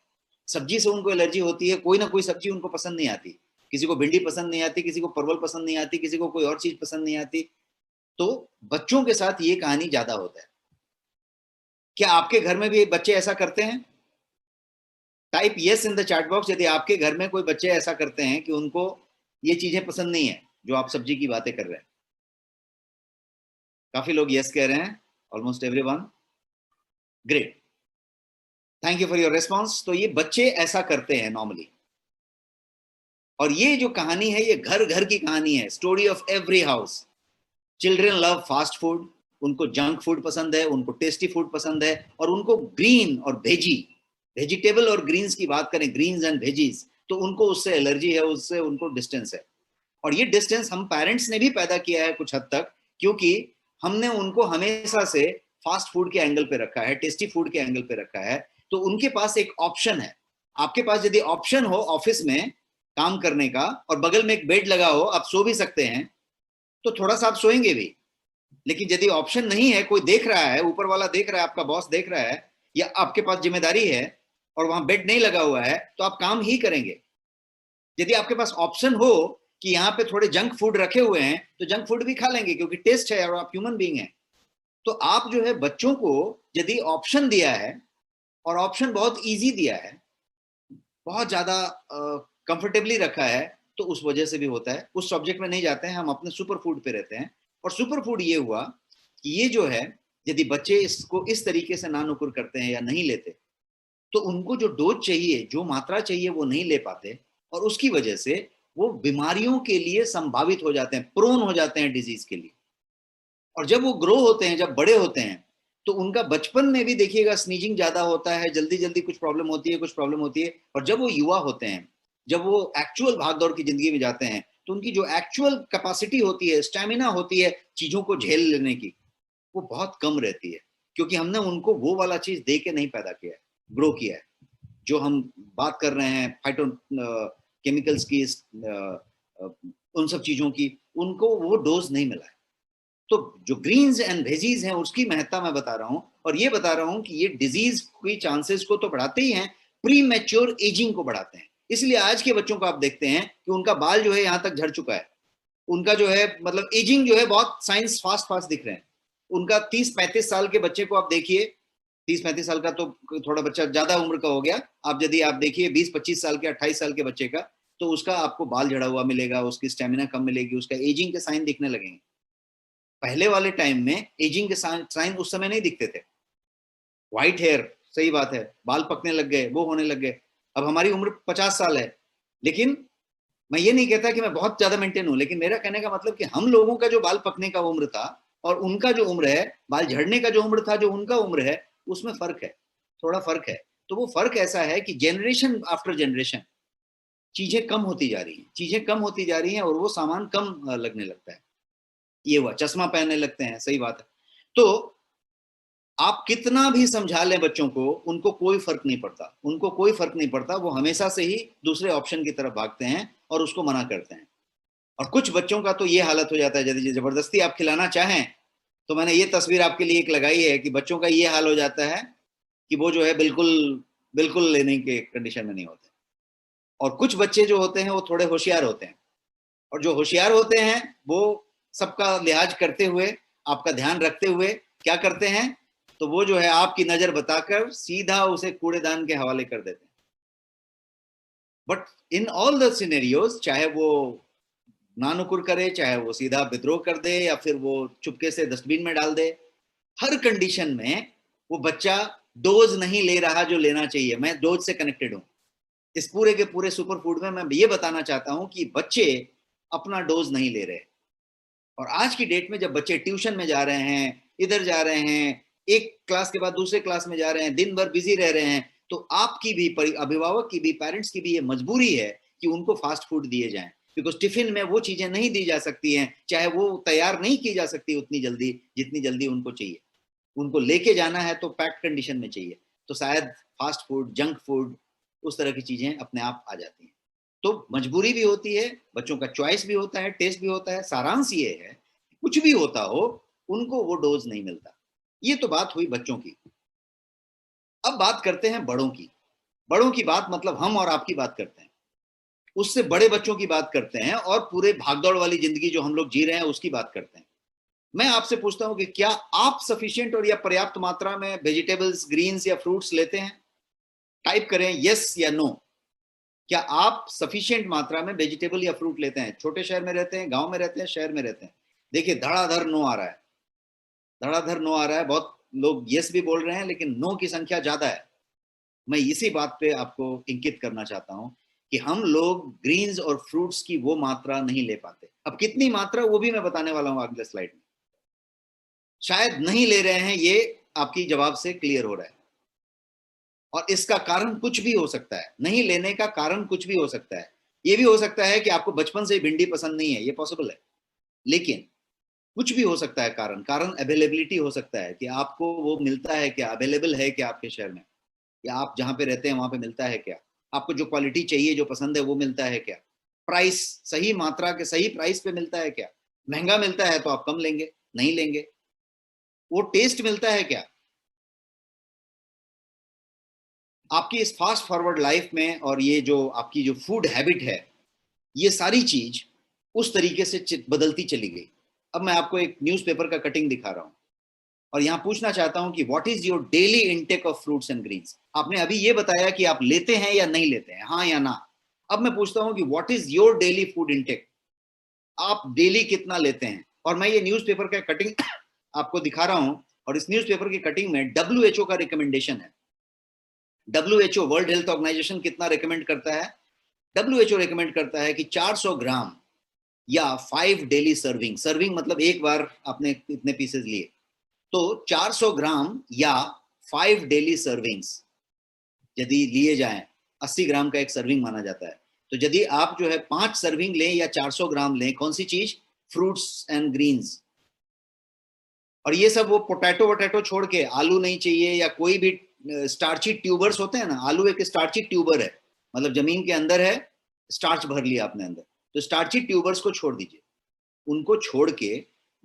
सब्जी से उनको एलर्जी होती है, कोई ना कोई सब्जी उनको पसंद नहीं आती। किसी को भिंडी पसंद नहीं आती, किसी को परवल पसंद नहीं आती, किसी को कोई और चीज पसंद नहीं आती। तो बच्चों के साथ ये कहानी ज्यादा होता है। क्या आपके घर में भी बच्चे ऐसा करते हैं? Type yes in the chat box यदि आपके घर में कोई बच्चे ऐसा करते हैं कि उनको ये चीजें पसंद नहीं है जो आप सब्जी की बातें कर रहे हैं। काफी लोग यस कह रहे हैं, almost everyone. Great, thank you for your response. तो ये बच्चे ऐसा करते हैं नॉर्मली, और ये जो कहानी है ये घर घर की कहानी है, story of every house. Children love fast food, उनको जंक फूड पसंद है, उनको टेस्टी फूड पसंद है, और उनको ग्रीन और वेजी, वेजिटेबल और ग्रीन्स की बात करें, ग्रीन्स एंड वेजीज, तो उनको उससे एलर्जी है, उससे उनको डिस्टेंस है। और ये डिस्टेंस हम पेरेंट्स ने भी पैदा किया है कुछ हद तक, क्योंकि हमने उनको हमेशा से फास्ट फूड के एंगल पे रखा है, टेस्टी फूड के एंगल पे रखा है। तो उनके पास एक ऑप्शन है। आपके पास यदि ऑप्शन हो ऑफिस में काम करने का और बगल में एक बेड लगा हो, आप सो भी सकते हैं, तो थोड़ा सा आप सोएंगे भी। लेकिन यदि ऑप्शन नहीं है, कोई देख रहा है, ऊपर वाला देख रहा है, आपका बॉस देख रहा है, या आपके पास जिम्मेदारी है और वहां बेड नहीं लगा हुआ है, तो आप काम ही करेंगे। यदि आपके पास ऑप्शन हो कि यहाँ पे थोड़े जंक फूड रखे हुए हैं, तो जंक फूड भी खा लेंगे, क्योंकि टेस्ट है और आप ह्यूमन बीइंग हैं। तो आप जो है बच्चों को यदि ऑप्शन दिया है, और ऑप्शन बहुत इजी दिया है, बहुत ज्यादा कंफर्टेबली रखा है, तो उस वजह से भी होता है। उस सब्जेक्ट में नहीं जाते हैं, हम अपने सुपर फूड पे रहते हैं। और सुपर फूड ये हुआ कि ये जो है, यदि बच्चे इसको इस तरीके से नानुकुर करते हैं या नहीं लेते, तो उनको जो डोज चाहिए, जो मात्रा चाहिए, वो नहीं ले पाते, और उसकी वजह से वो बीमारियों के लिए संभावित हो जाते हैं, प्रोन हो जाते हैं डिजीज के लिए। और जब वो ग्रो होते हैं, जब बड़े होते हैं, तो उनका बचपन में भी देखिएगा स्नीजिंग ज्यादा होता है, जल्दी जल्दी कुछ प्रॉब्लम होती है, कुछ प्रॉब्लम होती है। और जब वो युवा होते हैं, जब वो एक्चुअल भागदौड़ की जिंदगी में जाते हैं, तो उनकी जो एक्चुअल कैपेसिटी होती है, स्टेमिना होती है चीजों को झेल लेने की, वो बहुत कम रहती है, क्योंकि हमने उनको वो वाला चीज दे के नहीं पैदा किया है, ग्रो किया है। जो हम बात कर रहे हैं फाइटो केमिकल्स की, उन सब चीजों की, उनको वो डोज नहीं मिला है। तो जो ग्रीन्स एंड वेजीज हैं उसकी महत्ता मैं बता रहा हूं, और ये बता रहा हूं कि ये डिजीज की चांसेस को तो बढ़ाते ही हैं, प्री मैच्योर एजिंग को बढ़ाते हैं। इसलिए आज के बच्चों को आप देखते हैं कि उनका बाल जो है यहां तक झड़ चुका है, उनका जो है मतलब एजिंग जो है बहुत साइंस फास्ट फास्ट दिख रहे हैं। उनका 30-35 साल के बच्चे को आप देखिए, 30-35 साल का तो थोड़ा बच्चा ज्यादा उम्र का हो गया, आप यदि आप देखिए 20-25 साल के 28 साल के बच्चे का, तो उसका आपको बाल झड़ा हुआ मिलेगा, उसकी स्टेमिना कम मिलेगी, उसका एजिंग के साइन दिखने लगेंगे। पहले वाले टाइम में एजिंग के साइन उस समय नहीं दिखते थे। व्हाइट हेयर, सही बात है, बाल पकने लग गए, वो होने लग गए। अब हमारी उम्र 50 साल है, लेकिन मैं ये नहीं कहता कि मैं बहुत ज्यादा मेंटेन हूं, लेकिन मेरा कहने का मतलब कि हम लोगों का जो बाल पकने का उम्र था और उनका जो उम्र है, बाल झड़ने का जो उम्र था, जो उनका उम्र है, उसमें फर्क है, थोड़ा फर्क है। तो वो फर्क ऐसा है कि जनरेशन आफ्टर जनरेशन चीजें कम होती जा रही हैं, चीजें कम होती जा रही हैं, और वो सामान कम लगने लगता है। ये हुआ, चश्मा पहनने लगते हैं, सही बात है। तो आप कितना भी समझा लें बच्चों को, उनको कोई फर्क नहीं पड़ता, उनको कोई फर्क नहीं पड़ता, वो हमेशा से ही दूसरे ऑप्शन की तरफ भागते हैं और उसको मना करते हैं। और कुछ बच्चों का तो ये हालत हो जाता है, यदि जबरदस्ती आप खिलाना चाहें, तो मैंने ये तस्वीर आपके लिए एक लगाई है कि बच्चों का ये हाल हो जाता है कि वो जो है बिल्कुल बिल्कुल लेने के कंडीशन में नहीं होते। और कुछ बच्चे जो होते हैं वो थोड़े होशियार होते हैं, और जो होशियार होते हैं वो सबका लिहाज करते हुए, आपका ध्यान रखते हुए क्या करते हैं, तो वो जो है आपकी नजर बताकर सीधा उसे कूड़ेदान के हवाले कर देते हैं। But in all the scenarios, चाहे वो नानुकुर करे, चाहे वो सीधा विद्रोह कर दे, या फिर वो चुपके से डस्टबिन में डाल दे, हर कंडीशन में वो बच्चा डोज नहीं ले रहा जो लेना चाहिए। मैं डोज से कनेक्टेड हूं। इस पूरे के पूरे सुपर फूड में मैं ये बताना चाहता हूं कि बच्चे अपना डोज नहीं ले रहे। और आज की डेट में जब बच्चे ट्यूशन में जा रहे हैं, इधर जा रहे हैं, एक क्लास के बाद दूसरे क्लास में जा रहे हैं, दिन भर बिजी रह रहे हैं, तो आपकी भी, अभिभावक की भी, पेरेंट्स की भी ये मजबूरी है कि उनको फास्ट फूड दिए जाएं, बिकॉज टिफिन में वो चीजें नहीं दी जा सकती हैं, चाहे वो तैयार नहीं की जा सकती उतनी जल्दी जितनी जल्दी उनको चाहिए। उनको लेके जाना है तो पैक्ड कंडीशन में चाहिए, तो शायद फास्ट फूड, जंक फूड, उस तरह की चीजें अपने आप आ जाती हैं। तो मजबूरी भी होती है, बच्चों का चॉइस भी होता है, टेस्ट भी होता है। सारांश ये है, कुछ भी होता हो, उनको वो डोज नहीं मिलता। ये तो बात हुई बच्चों की। अब बात करते हैं बड़ों की। बड़ों की बात मतलब हम और आपकी बात करते हैं, उससे बड़े बच्चों की बात करते हैं, और पूरे भागदौड़ वाली जिंदगी जो हम लोग जी रहे हैं उसकी बात करते हैं। मैं आपसे पूछता हूं कि क्या आप सफिशिएंट और या पर्याप्त मात्रा में वेजिटेबल्स, ग्रीन्स या फ्रूट्स लेते हैं? टाइप करें यस या नो। क्या आप सफिशिएंट मात्रा में वेजिटेबल या फ्रूट लेते हैं? छोटे शहर में रहते हैं, गांव में रहते हैं, शहर में रहते हैं? देखिए धड़ाधड़ नो आ रहा है, धड़ाधड़ नो आ रहा है। बहुत लोग यस भी बोल रहे हैं, लेकिन नो की संख्या ज्यादा है। मैं इसी बात पे आपको इंकित करना चाहता हूं कि हम लोग ग्रीन्स और फ्रूट्स की वो मात्रा नहीं ले पाते। अब कितनी मात्रा, वो भी मैं बताने वाला हूं अगले स्लाइड में। शायद नहीं ले रहे हैं, ये आपकी जवाब से क्लियर हो रहा है। और इसका कारण कुछ भी हो सकता है, नहीं लेने का कारण कुछ भी हो सकता है। ये भी हो सकता है कि आपको बचपन से भिंडी पसंद नहीं है, ये पॉसिबल है। लेकिन कुछ भी हो सकता है कारण, कारण अवेलेबिलिटी हो सकता है कि आपको वो मिलता है क्या, अवेलेबल है क्या आपके शहर में, या आप जहां पे रहते हैं वहां पे मिलता है क्या, आपको जो क्वालिटी चाहिए, जो पसंद है, वो मिलता है क्या, प्राइस, सही मात्रा के सही प्राइस पे मिलता है क्या। महंगा मिलता है तो आप कम लेंगे, नहीं लेंगे। वो टेस्ट मिलता है क्या आपकी इस फास्ट फॉरवर्ड लाइफ में, और ये जो आपकी जो फूड हैबिट है, ये सारी चीज उस तरीके से बदलती चली गई। अब मैं आपको एक न्यूज़पेपर का कटिंग दिखा रहा हूं, और यहां पूछना चाहता हूं कि what is your daily intake of fruits and greens. आपने अभी ये बताया कि आप लेते हैं या नहीं लेते हैं, हाँ या ना। अब मैं पूछता हूं कि what is your daily food intake, आप डेली कितना लेते हैं। और मैं ये न्यूज़पेपर का कटिंग आपको दिखा रहा हूं, और इस न्यूज़पेपर की कटिंग में WHO का रिकमेंडेशन है। WHO, वर्ल्ड हेल्थ ऑर्गेनाइजेशन, कितना रिकमेंड करता है? WHO रिकमेंड करता है कि 400 ग्राम या 5 डेली सर्विंग, सर्विंग मतलब एक बार आपने इतने पीसेस लिए, तो 400 ग्राम या 5 डेली सर्विंग्स यदि लिए जाएं, 80 ग्राम का एक सर्विंग माना जाता है। तो यदि आप जो है 5 सर्विंग लें या 400 ग्राम लें, कौन सी चीज? Fruits and greens. और ये सब वो पोटैटो वोटैटो छोड़ के, आलू नहीं चाहिए या कोई भी स्टार्ची ट्यूबर्स होते हैं ना, आलू एक स्टार्ची ट्यूबर है, मतलब जमीन के अंदर है, स्टार्च भर लिया आपने अंदर, तो स्टार्ची ट्यूबर्स को छोड़ दीजिए। उनको छोड़ के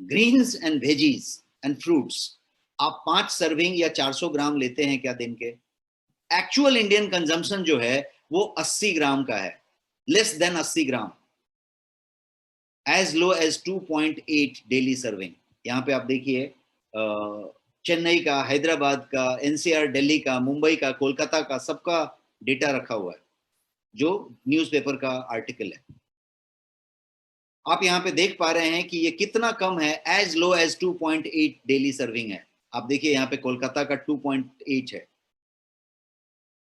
greens and veggies and fruits आप 5 सर्विंग या 400 ग्राम लेते हैं क्या दिन के? एक्चुअल इंडियन कंजम्पशन जो है वो 80 ग्राम का है, less than 80 gram, as low as 2.8 daily serving. यहाँ पे आप देखिए चेन्नई का, हैदराबाद का, एनसीआर दिल्ली का, मुंबई का, कोलकाता का, सबका डेटा रखा हुआ है, जो न्यूज़पेपर का आर्टिकल है। आप यहाँ पे देख पा रहे हैं कि ये कितना कम है, as low as 2.8 daily serving है। आप देखिए यहाँ पे कोलकाता का 2.8 है,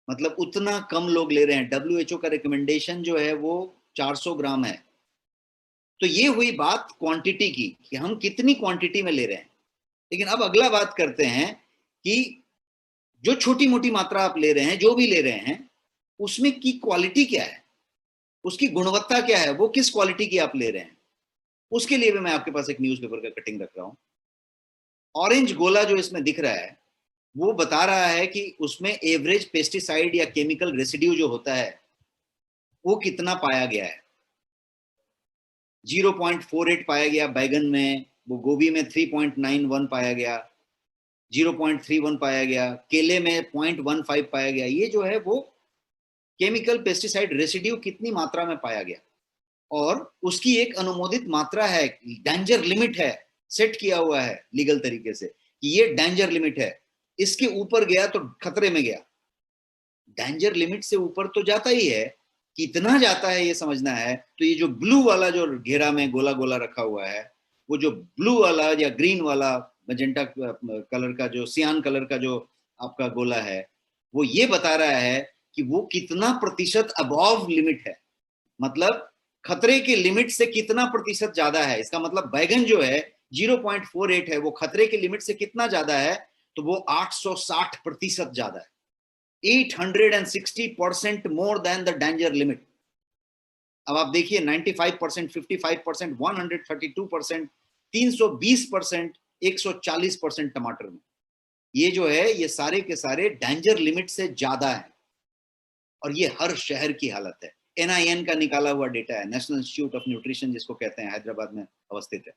मतलब उतना कम लोग ले रहे हैं। WHO का रिकमेंडेशन जो है वो 400 ग्राम है। तो ये हुई बात क्वांटिटी की, कि हम कितनी क्वांटिटी में ले रहे हैं। लेकिन अब अगला बात करते हैं कि जो छोटी मोटी मात्रा आप ले रहे हैं, जो भी ले रहे हैं, उसमें की क्वालिटी क्या है, उसकी गुणवत्ता क्या है, वो किस क्वालिटी की आप ले रहे हैं। उसके लिए भी मैं आपके पास एक न्यूज़पेपर का कटिंग रख रहा हूं। ऑरेंज गोला जो इसमें दिख रहा है, वो बता रहा है कि उसमें एवरेज पेस्टिसाइड या केमिकल रेसिड्यू जो होता है वो कितना पाया गया है। 0.48 पाया गया बैगन में, वो गोभी में 3.91 पाया गया, 0.31 पाया गया, केले में 0.15 पाया गया। ये जो है वो केमिकल पेस्टिसाइड रेसिड्यू कितनी मात्रा में पाया गया, और उसकी एक अनुमोदित मात्रा है, डेंजर लिमिट है, सेट किया हुआ है लीगल तरीके से कि ये डेंजर लिमिट है, इसके ऊपर गया तो खतरे में गया। डेंजर लिमिट से ऊपर तो जाता ही है, कितना जाता है ये समझना है। तो ये जो ब्लू वाला जो घेरा में गोला गोला रखा हुआ है, वो जो ब्लू वाला या ग्रीन वाला मजेंटा कलर का, जो सियान कलर का जो आपका गोला है, वो ये बता रहा है कि वो कितना प्रतिशत अबव लिमिट है, मतलब खतरे के लिमिट से कितना प्रतिशत ज्यादा है। इसका मतलब बैगन जो है 0.48 है, वो खतरे के लिमिट से कितना ज्यादा है, तो वो 860% ज्यादा है, 860% more than the danger limit. अब आप देखिए 95%, 55%, 132%, 320%, 140% टमाटर में, ये जो है ये सारे के सारे डेंजर लिमिट से ज्यादा है। और ये हर शहर की हालत है। NIN का निकाला हुआ डेटा है, नेशनल इंस्टीट्यूट ऑफ न्यूट्रिशन जिसको कहते हैं, हैदराबाद में अवस्थित है।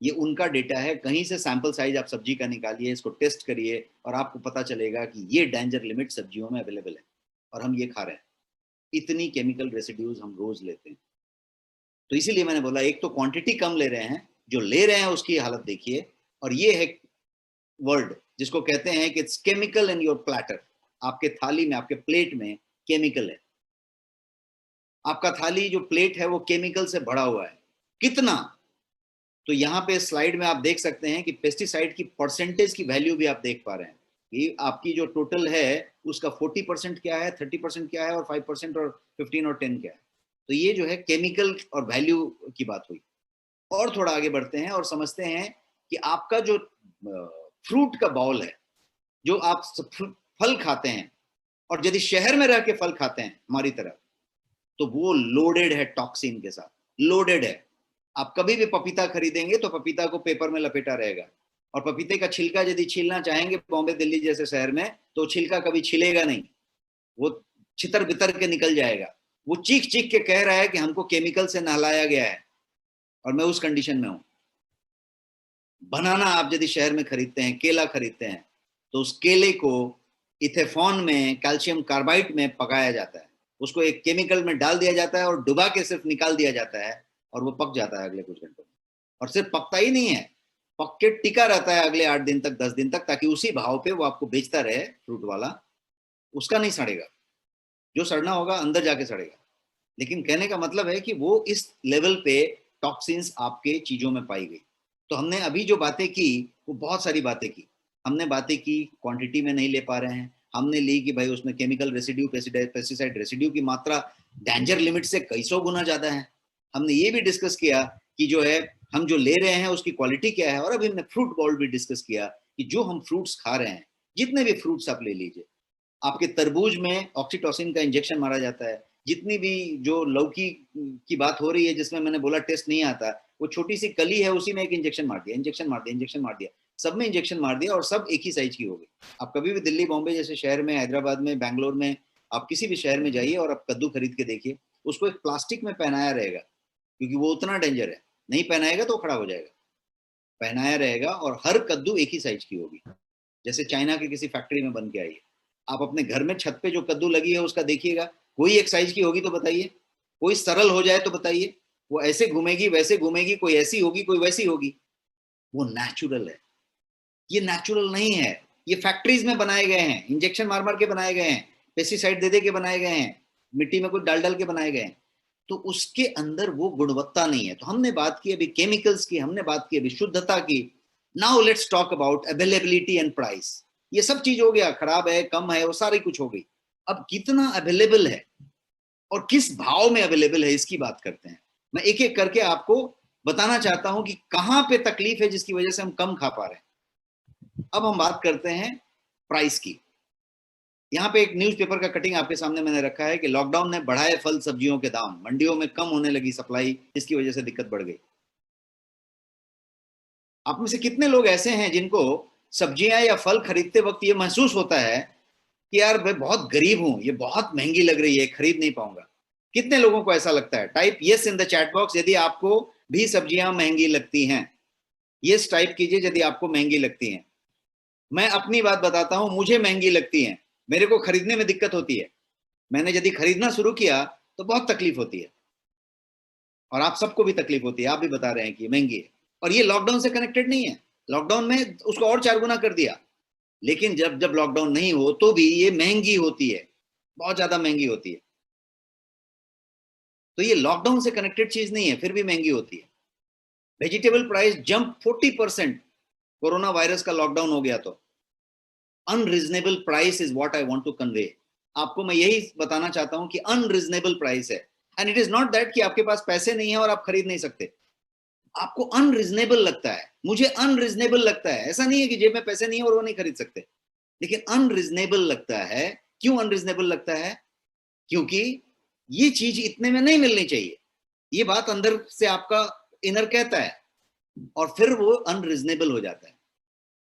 ये उनका डेटा है। कहीं से सैंपल साइज आप सब्जी का निकालिए, इसको टेस्ट करिए, और आपको पता चलेगा कि ये डेंजर लिमिट सब्जियों में अवेलेबल है, और हम ये खा रहे हैं। इतनी केमिकल रेसिड्यूज हम रोज लेते हैं। तो इसीलिए मैंने बोला, एक तो क्वांटिटी कम ले रहे हैं, जो ले रहे हैं उसकी हालत देखिए, और ये है वर्ड जिसको कहते हैं कि it's chemical in your platter. आपके थाली में, आपके प्लेट में केमिकल है। आपका थाली जो प्लेट है वो केमिकल से भरा हुआ है। कितना? तो यहाँ पे स्लाइड में आप देख सकते हैं कि पेस्टिसाइड की परसेंटेज की वैल्यू भी आप देख पा रहे हैं कि आपकी जो टोटल है उसका 40% क्या है, 30% क्या है, और 5% और 15 और 10 क्या है। तो ये जो है केमिकल और वैल्यू की बात हुई। और थोड़ा आगे बढ़ते हैं और समझते हैं कि आपका जो फ्रूट का बाउल है, जो आप फल खाते हैं, और यदि शहर में रह के फल खाते हैं हमारी तरह, तो वो लोडेड है टॉक्सिन के साथ, लोडेड है। आप कभी भी पपीता खरीदेंगे तो पपीता को पेपर में लपेटा रहेगा, और पपीते का छिलका यदि छीलना चाहेंगे बॉम्बे दिल्ली जैसे शहर में, तो छिलका कभी छिलेगा नहीं, वो छितर बितर के निकल जाएगा। वो चीख चीख के कह रहा है कि हमको केमिकल से नहलाया गया है, और मैं उस कंडीशन में हूं। बनाना आप यदि शहर में खरीदते हैं, केला खरीदते हैं, तो उस केले को इथेफॉन में, कैल्शियम कार्बाइड में पकाया जाता है, उसको एक केमिकल में डाल दिया जाता है और डुबा के सिर्फ निकाल दिया जाता है, और वो पक जाता है अगले कुछ घंटों में। और सिर्फ पकता ही नहीं है, पक के टिका रहता है अगले 8 दिन तक, 10 दिन तक, ताकि उसी भाव पे वो आपको बेचता रहे फ्रूट वाला। उसका नहीं सड़ेगा, जो सड़ना होगा अंदर जाके सड़ेगा। लेकिन कहने का मतलब है कि वो इस लेवल पे टॉक्सिन्स आपके चीजों में पाई गई। तो हमने अभी जो बातें की वो बहुत सारी बातें की। हमने बातें की क्वांटिटी में नहीं ले पा रहे हैं, हमने ली कि भाई उसमें केमिकल रेसिड्यू, पेस्टिसाइड रेसिड्यू की मात्रा डेंजर लिमिट से कई सौ गुना ज्यादा है। हमने ये भी डिस्कस किया कि जो है हम जो ले रहे हैं उसकी क्वालिटी क्या है। और अभी हमने फ्रूट बाउल भी डिस्कस किया कि जो हम फ्रूट्स खा रहे हैं, जितने भी फ्रूट्स आप ले लीजिए, आपके तरबूज में ऑक्सीटोसिन का इंजेक्शन मारा जाता है। जितनी भी जो लौकी की बात हो रही है जिसमें मैंने बोला टेस्ट नहीं आता, वो छोटी सी कली है, उसी में एक इंजेक्शन मार दिया, इंजेक्शन मार दिया, इंजेक्शन मार दिया, सब में इंजेक्शन मार दिया, और सब एक ही साइज की हो गई। आप कभी भी दिल्ली, बॉम्बे जैसे शहर में, हैदराबाद में, बैंगलोर में, आप किसी भी शहर में जाइए और आप कद्दू खरीद के देखिए, उसको एक प्लास्टिक में पहनाया रहेगा, क्योंकि वो उतना डेंजर है। नहीं पहनाएगा तो खड़ा हो जाएगा, पहनाया रहेगा, और हर कद्दू एक ही साइज की होगी, जैसे चाइना की किसी फैक्ट्री में बन के आई है। आप अपने घर में छत पे जो कद्दू लगी है उसका देखिएगा, कोई एक साइज की होगी तो बताइए, कोई सरल हो जाए तो बताइए, वो ऐसे घूमेगी वैसे घूमेगी, कोई ऐसी होगी कोई वैसी होगी। वो नेचुरल है, ये नेचुरल नहीं है। ये फैक्ट्रीज में बनाए गए हैं, इंजेक्शन मार मार के बनाए गए हैं, पेस्टिसाइड दे दे के बनाए गए हैं, मिट्टी में कुछ डाल डाल के बनाए गए हैं, तो उसके अंदर वो गुणवत्ता नहीं है। तो हमने बात की अभी केमिकल्स की, हमने बात की अभी शुद्धता की। Now let's talk about availability and price. ये सब चीज हो गया, खराब है, कम है, वो सारी कुछ हो गई। अब कितना अवेलेबल है और किस भाव में अवेलेबल है, इसकी बात करते हैं। मैं एक एक करके आपको बताना चाहता हूं कि कहां पे तकलीफ है जिसकी वजह से हम कम खा पा रहे हैं। अब हम बात करते हैं प्राइस की। यहाँ पे एक न्यूज़पेपर का कटिंग आपके सामने मैंने रखा है कि लॉकडाउन ने बढ़ाए फल सब्जियों के दाम, मंडियों में कम होने लगी सप्लाई, जिसकी वजह से दिक्कत बढ़ गई। आप में से कितने लोग ऐसे हैं जिनको सब्जियां या फल खरीदते वक्त ये महसूस होता है कि यार मैं बहुत गरीब हूं, ये बहुत महंगी लग रही है, खरीद नहीं पाऊंगा? कितने लोगों को ऐसा लगता है? Type yes in the chat box यदि आपको भी सब्जियां महंगी लगती हैं। यस टाइप कीजिए यदि आपको महंगी लगती हैं। मैं अपनी बात बताता हूं, मुझे महंगी लगती हैं, मेरे को खरीदने में दिक्कत होती है। मैंने यदि खरीदना शुरू किया तो बहुत तकलीफ होती है, और आप सबको भी तकलीफ होती है, आप भी बता रहे हैं कि महंगी है। और ये लॉकडाउन से कनेक्टेड नहीं है, लॉकडाउन में उसको और 4 गुना कर दिया, लेकिन जब जब लॉकडाउन नहीं हो तो भी ये महंगी होती है, बहुत ज्यादा महंगी होती है। तो ये लॉकडाउन से कनेक्टेड चीज नहीं है, फिर भी महंगी होती है। Vegetable price jump 40%, corona virus का लॉकडाउन हो गया तो। Unreasonable price is what I want to convey. आपको मैं यही बताना चाहता हूं कि अनरीजनेबल प्राइस है। And it is not that कि आपके पास पैसे नहीं है और आप खरीद नहीं सकते। आपको अनरीजनेबल लगता है, मुझे अनरीजनेबल लगता है, ऐसा नहीं है कि जेब में पैसे नहीं है और वो नहीं खरीद सकते, लेकिन अनरीजनेबल लगता है। क्यों अनरीजनेबल लगता है? क्योंकि ये चीज इतने में नहीं मिलनी चाहिए, ये बात अंदर से आपका इनर कहता है, और फिर वो अनरीजनेबल हो जाता है।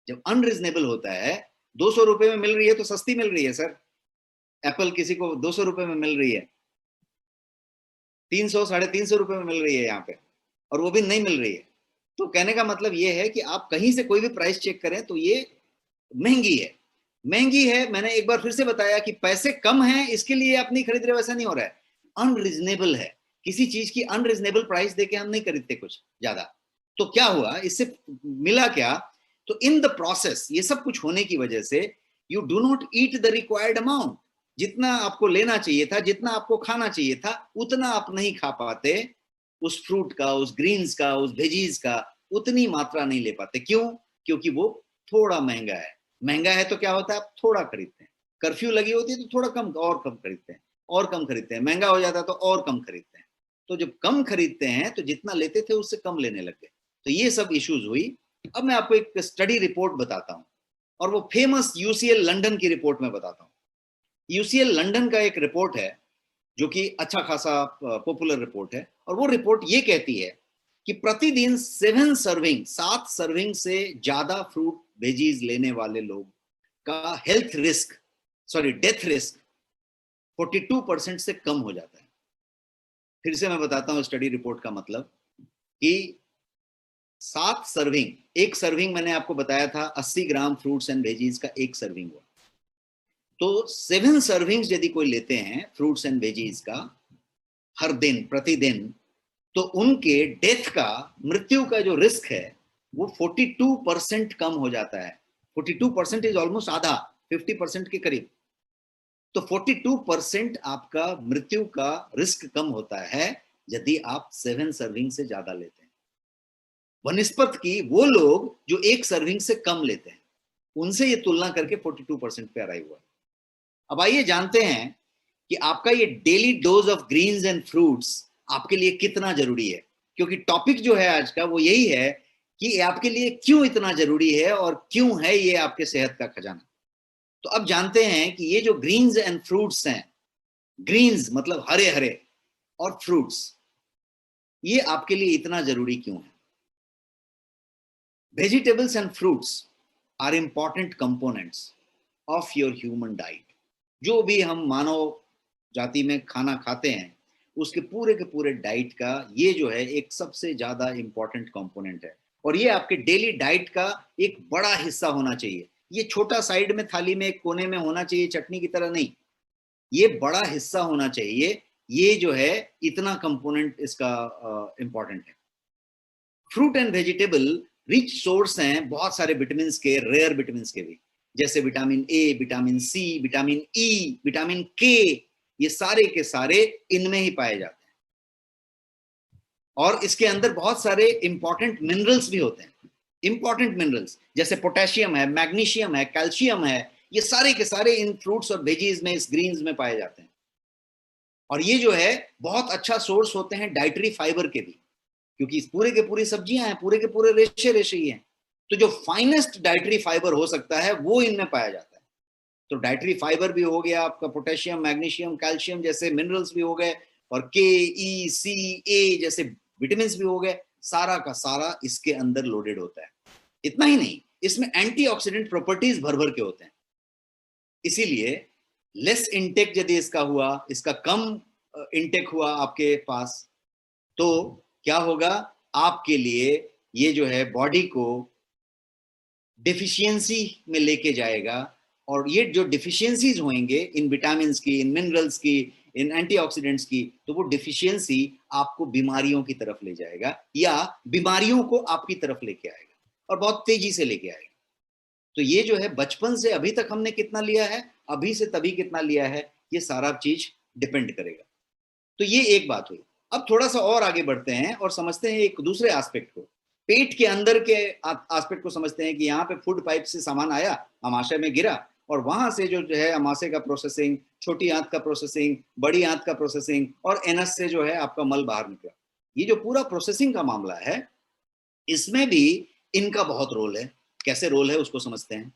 जब अनरीजनेबल होता है, 200 रुपए में मिल रही है तो सस्ती मिल रही है सर। एप्पल किसी को 200 रुपए में मिल रही है, 300 350 रुपए में मिल रही है यहाँ पे, और वो भी नहीं मिल रही है। तो कहने का मतलब ये है कि आप कहीं से कोई भी प्राइस चेक करें तो ये महंगी है। महंगी है, मैंने एक बार फिर से बताया कि पैसे कम हैं इसके लिए आप नहीं खरीद रहे, वैसा नहीं हो रहा है। अनरीजनेबल है, किसी चीज की अनरीजनेबल प्राइस देके हम नहीं खरीदते कुछ ज्यादा। तो क्या हुआ, इससे मिला क्या? तो इन द प्रोसेस, ये सब कुछ होने की वजह से you do not eat the required amount. जितना आपको लेना चाहिए था, जितना आपको खाना चाहिए था, उतना आप नहीं खा पाते। उस फ्रूट का, उस ग्रीन्स का, उस वेजीज का उतनी मात्रा नहीं ले पाते। क्यों? क्योंकि वो थोड़ा महंगा है। महंगा है तो क्या होता है, आप थोड़ा खरीदते हैं। कर्फ्यू लगी होती है तो थोड़ा कम, और कम खरीदते हैं, और कम खरीदते हैं। महंगा हो जाता है तो और कम खरीदते हैं। तो जब कम खरीदते हैं तो जितना लेते थे उससे कम लेने लग गए। तो ये सब इश्यूज हुई। अब मैं आपको एक स्टडी रिपोर्ट बताता हूं, और वो फेमस यूसीएल लंदन की रिपोर्ट में बताता हूं। यूसीएल लंदन का एक रिपोर्ट है जो कि अच्छा खासा पॉपुलर रिपोर्ट है, और वो रिपोर्ट ये कहती है कि प्रतिदिन 7 सर्विंग से ज्यादा फ्रूट वेजीज लेने वाले लोग का health risk, sorry death risk 42% से कम हो जाता है। फिर से मैं बताता हूं स्टडी रिपोर्ट का मतलब, कि 7 सर्विंग, एक सर्विंग मैंने आपको बताया था 80 ग्राम फ्रूट्स एंड वेजीज का एक सर्विंग हुआ। तो 7 सर्विंग्स यदि कोई लेते हैं फ्रूट्स एंड वेजीज का हर दिन, प्रतिदिन, तो उनके डेथ का, मृत्यु का जो रिस्क है वो 42% कम हो जाता है। 42% इज ऑलमोस्ट आधा, 50% के करीब। तो 42% आपका मृत्यु का रिस्क कम होता है यदि आप 7 सर्विंग से ज्यादा लेते हैं, वनिस्पत की वो लोग जो एक सर्विंग से कम लेते हैं, उनसे ये तुलना करके 42% पे अराइव हुआ। अब आइए जानते हैं कि आपका ये daily dose of greens and fruits आपके लिए कितना जरूरी है। क्योंकि टॉपिक जो है आज का वो यही है कि आपके लिए क्यों इतना जरूरी है और क्यों है ये आपके सेहत का खजाना। तो अब जानते हैं कि ये जो ग्रीन्स एंड फ्रूट्स हैं, ग्रीन्स मतलब हरे हरे और फ्रूट्स, ये आपके लिए इतना जरूरी क्यों है। Vegetables and fruits are important components of your human diet. जो भी हम मानव जाति में खाना खाते हैं उसके के पूरे डाइट का ये जो है एक सबसे ज्यादा इंपॉर्टेंट कंपोनेंट है, और ये आपके डेली डाइट का एक बड़ा हिस्सा होना चाहिए। ये छोटा साइड में थाली में एक कोने में होना चाहिए, चटनी की तरह नहीं, ये बड़ा हिस्सा होना चाहिए। ये जो है इतना कंपोनेंट इसका इंपॉर्टेंट है। Fruit and vegetable rich source हैं बहुत सारे विटामिन के, रेयर विटामिन के भी, जैसे vitamin A, vitamin C, vitamin E, vitamin K, ये सारे के सारे इनमें ही पाए जाते हैं। और इसके अंदर बहुत सारे इंपॉर्टेंट मिनरल्स भी होते हैं, इंपॉर्टेंट मिनरल्स जैसे पोटेशियम है, मैग्नीशियम है, कैल्शियम है, ये सारे के सारे इन फ्रूट्स और वेजीज में, इस ग्रीन्स में पाए जाते हैं। और ये जो है बहुत अच्छा सोर्स होते हैं डाइटरी फाइबर के भी, क्योंकि पूरे के पूरी सब्जियां हैं, पूरे के पूरे रेशे रेशे ही हैं। तो जो फाइनेस्ट डाइटरी फाइबर हो सकता है वो इनमें पाया जाता है। तो डाइटरी फाइबर भी हो गया आपका, पोटेशियम, मैग्नीशियम, कैल्शियम जैसे मिनरल्स भी हो गए, और के, ई, सी, ए जैसे विटामिन भी हो गए, सारा का सारा इसके अंदर लोडेड होता है। इतना ही नहीं, इसमें एंटीऑक्सीडेंट प्रॉपर्टीज भर भर के होते हैं। इसीलिए लेस इनटेक यदि इसका हुआ, इसका कम इनटेक हुआ आपके पास, तो क्या होगा आपके लिए, ये जो है बॉडी को डिफिशियंसी में लेके जाएगा। और ये जो डिफिशियंसीज होंगे इन विटामिन की, इन मिनरल्स की, इन एंटीऑक्सीडेंट्स की, तो वो डिफिशियंसी आपको बीमारियों की तरफ ले जाएगा या बीमारियों को आपकी तरफ लेके आएगा, और बहुत तेजी से लेके आएगा। तो ये जो है बचपन से अभी तक हमने कितना लिया है, अभी से तभी कितना लिया है, ये सारा चीज डिपेंड करेगा। तो ये एक बात हुई। अब थोड़ा सा और आगे बढ़ते हैं और समझते हैं एक दूसरे एस्पेक्ट को, पेट के अंदर के एस्पेक्ट को समझते हैं कि यहाँ पे फूड पाइप से सामान आया, आमाशय में गिरा, और वहां से जो है आमाशय का प्रोसेसिंग, छोटी आंत का प्रोसेसिंग, बड़ी आंत का प्रोसेसिंग, और एनस से जो है आपका मल बाहर निकला। ये जो पूरा प्रोसेसिंग का मामला है, इसमें भी इनका बहुत रोल है। कैसे रोल है उसको समझते हैं।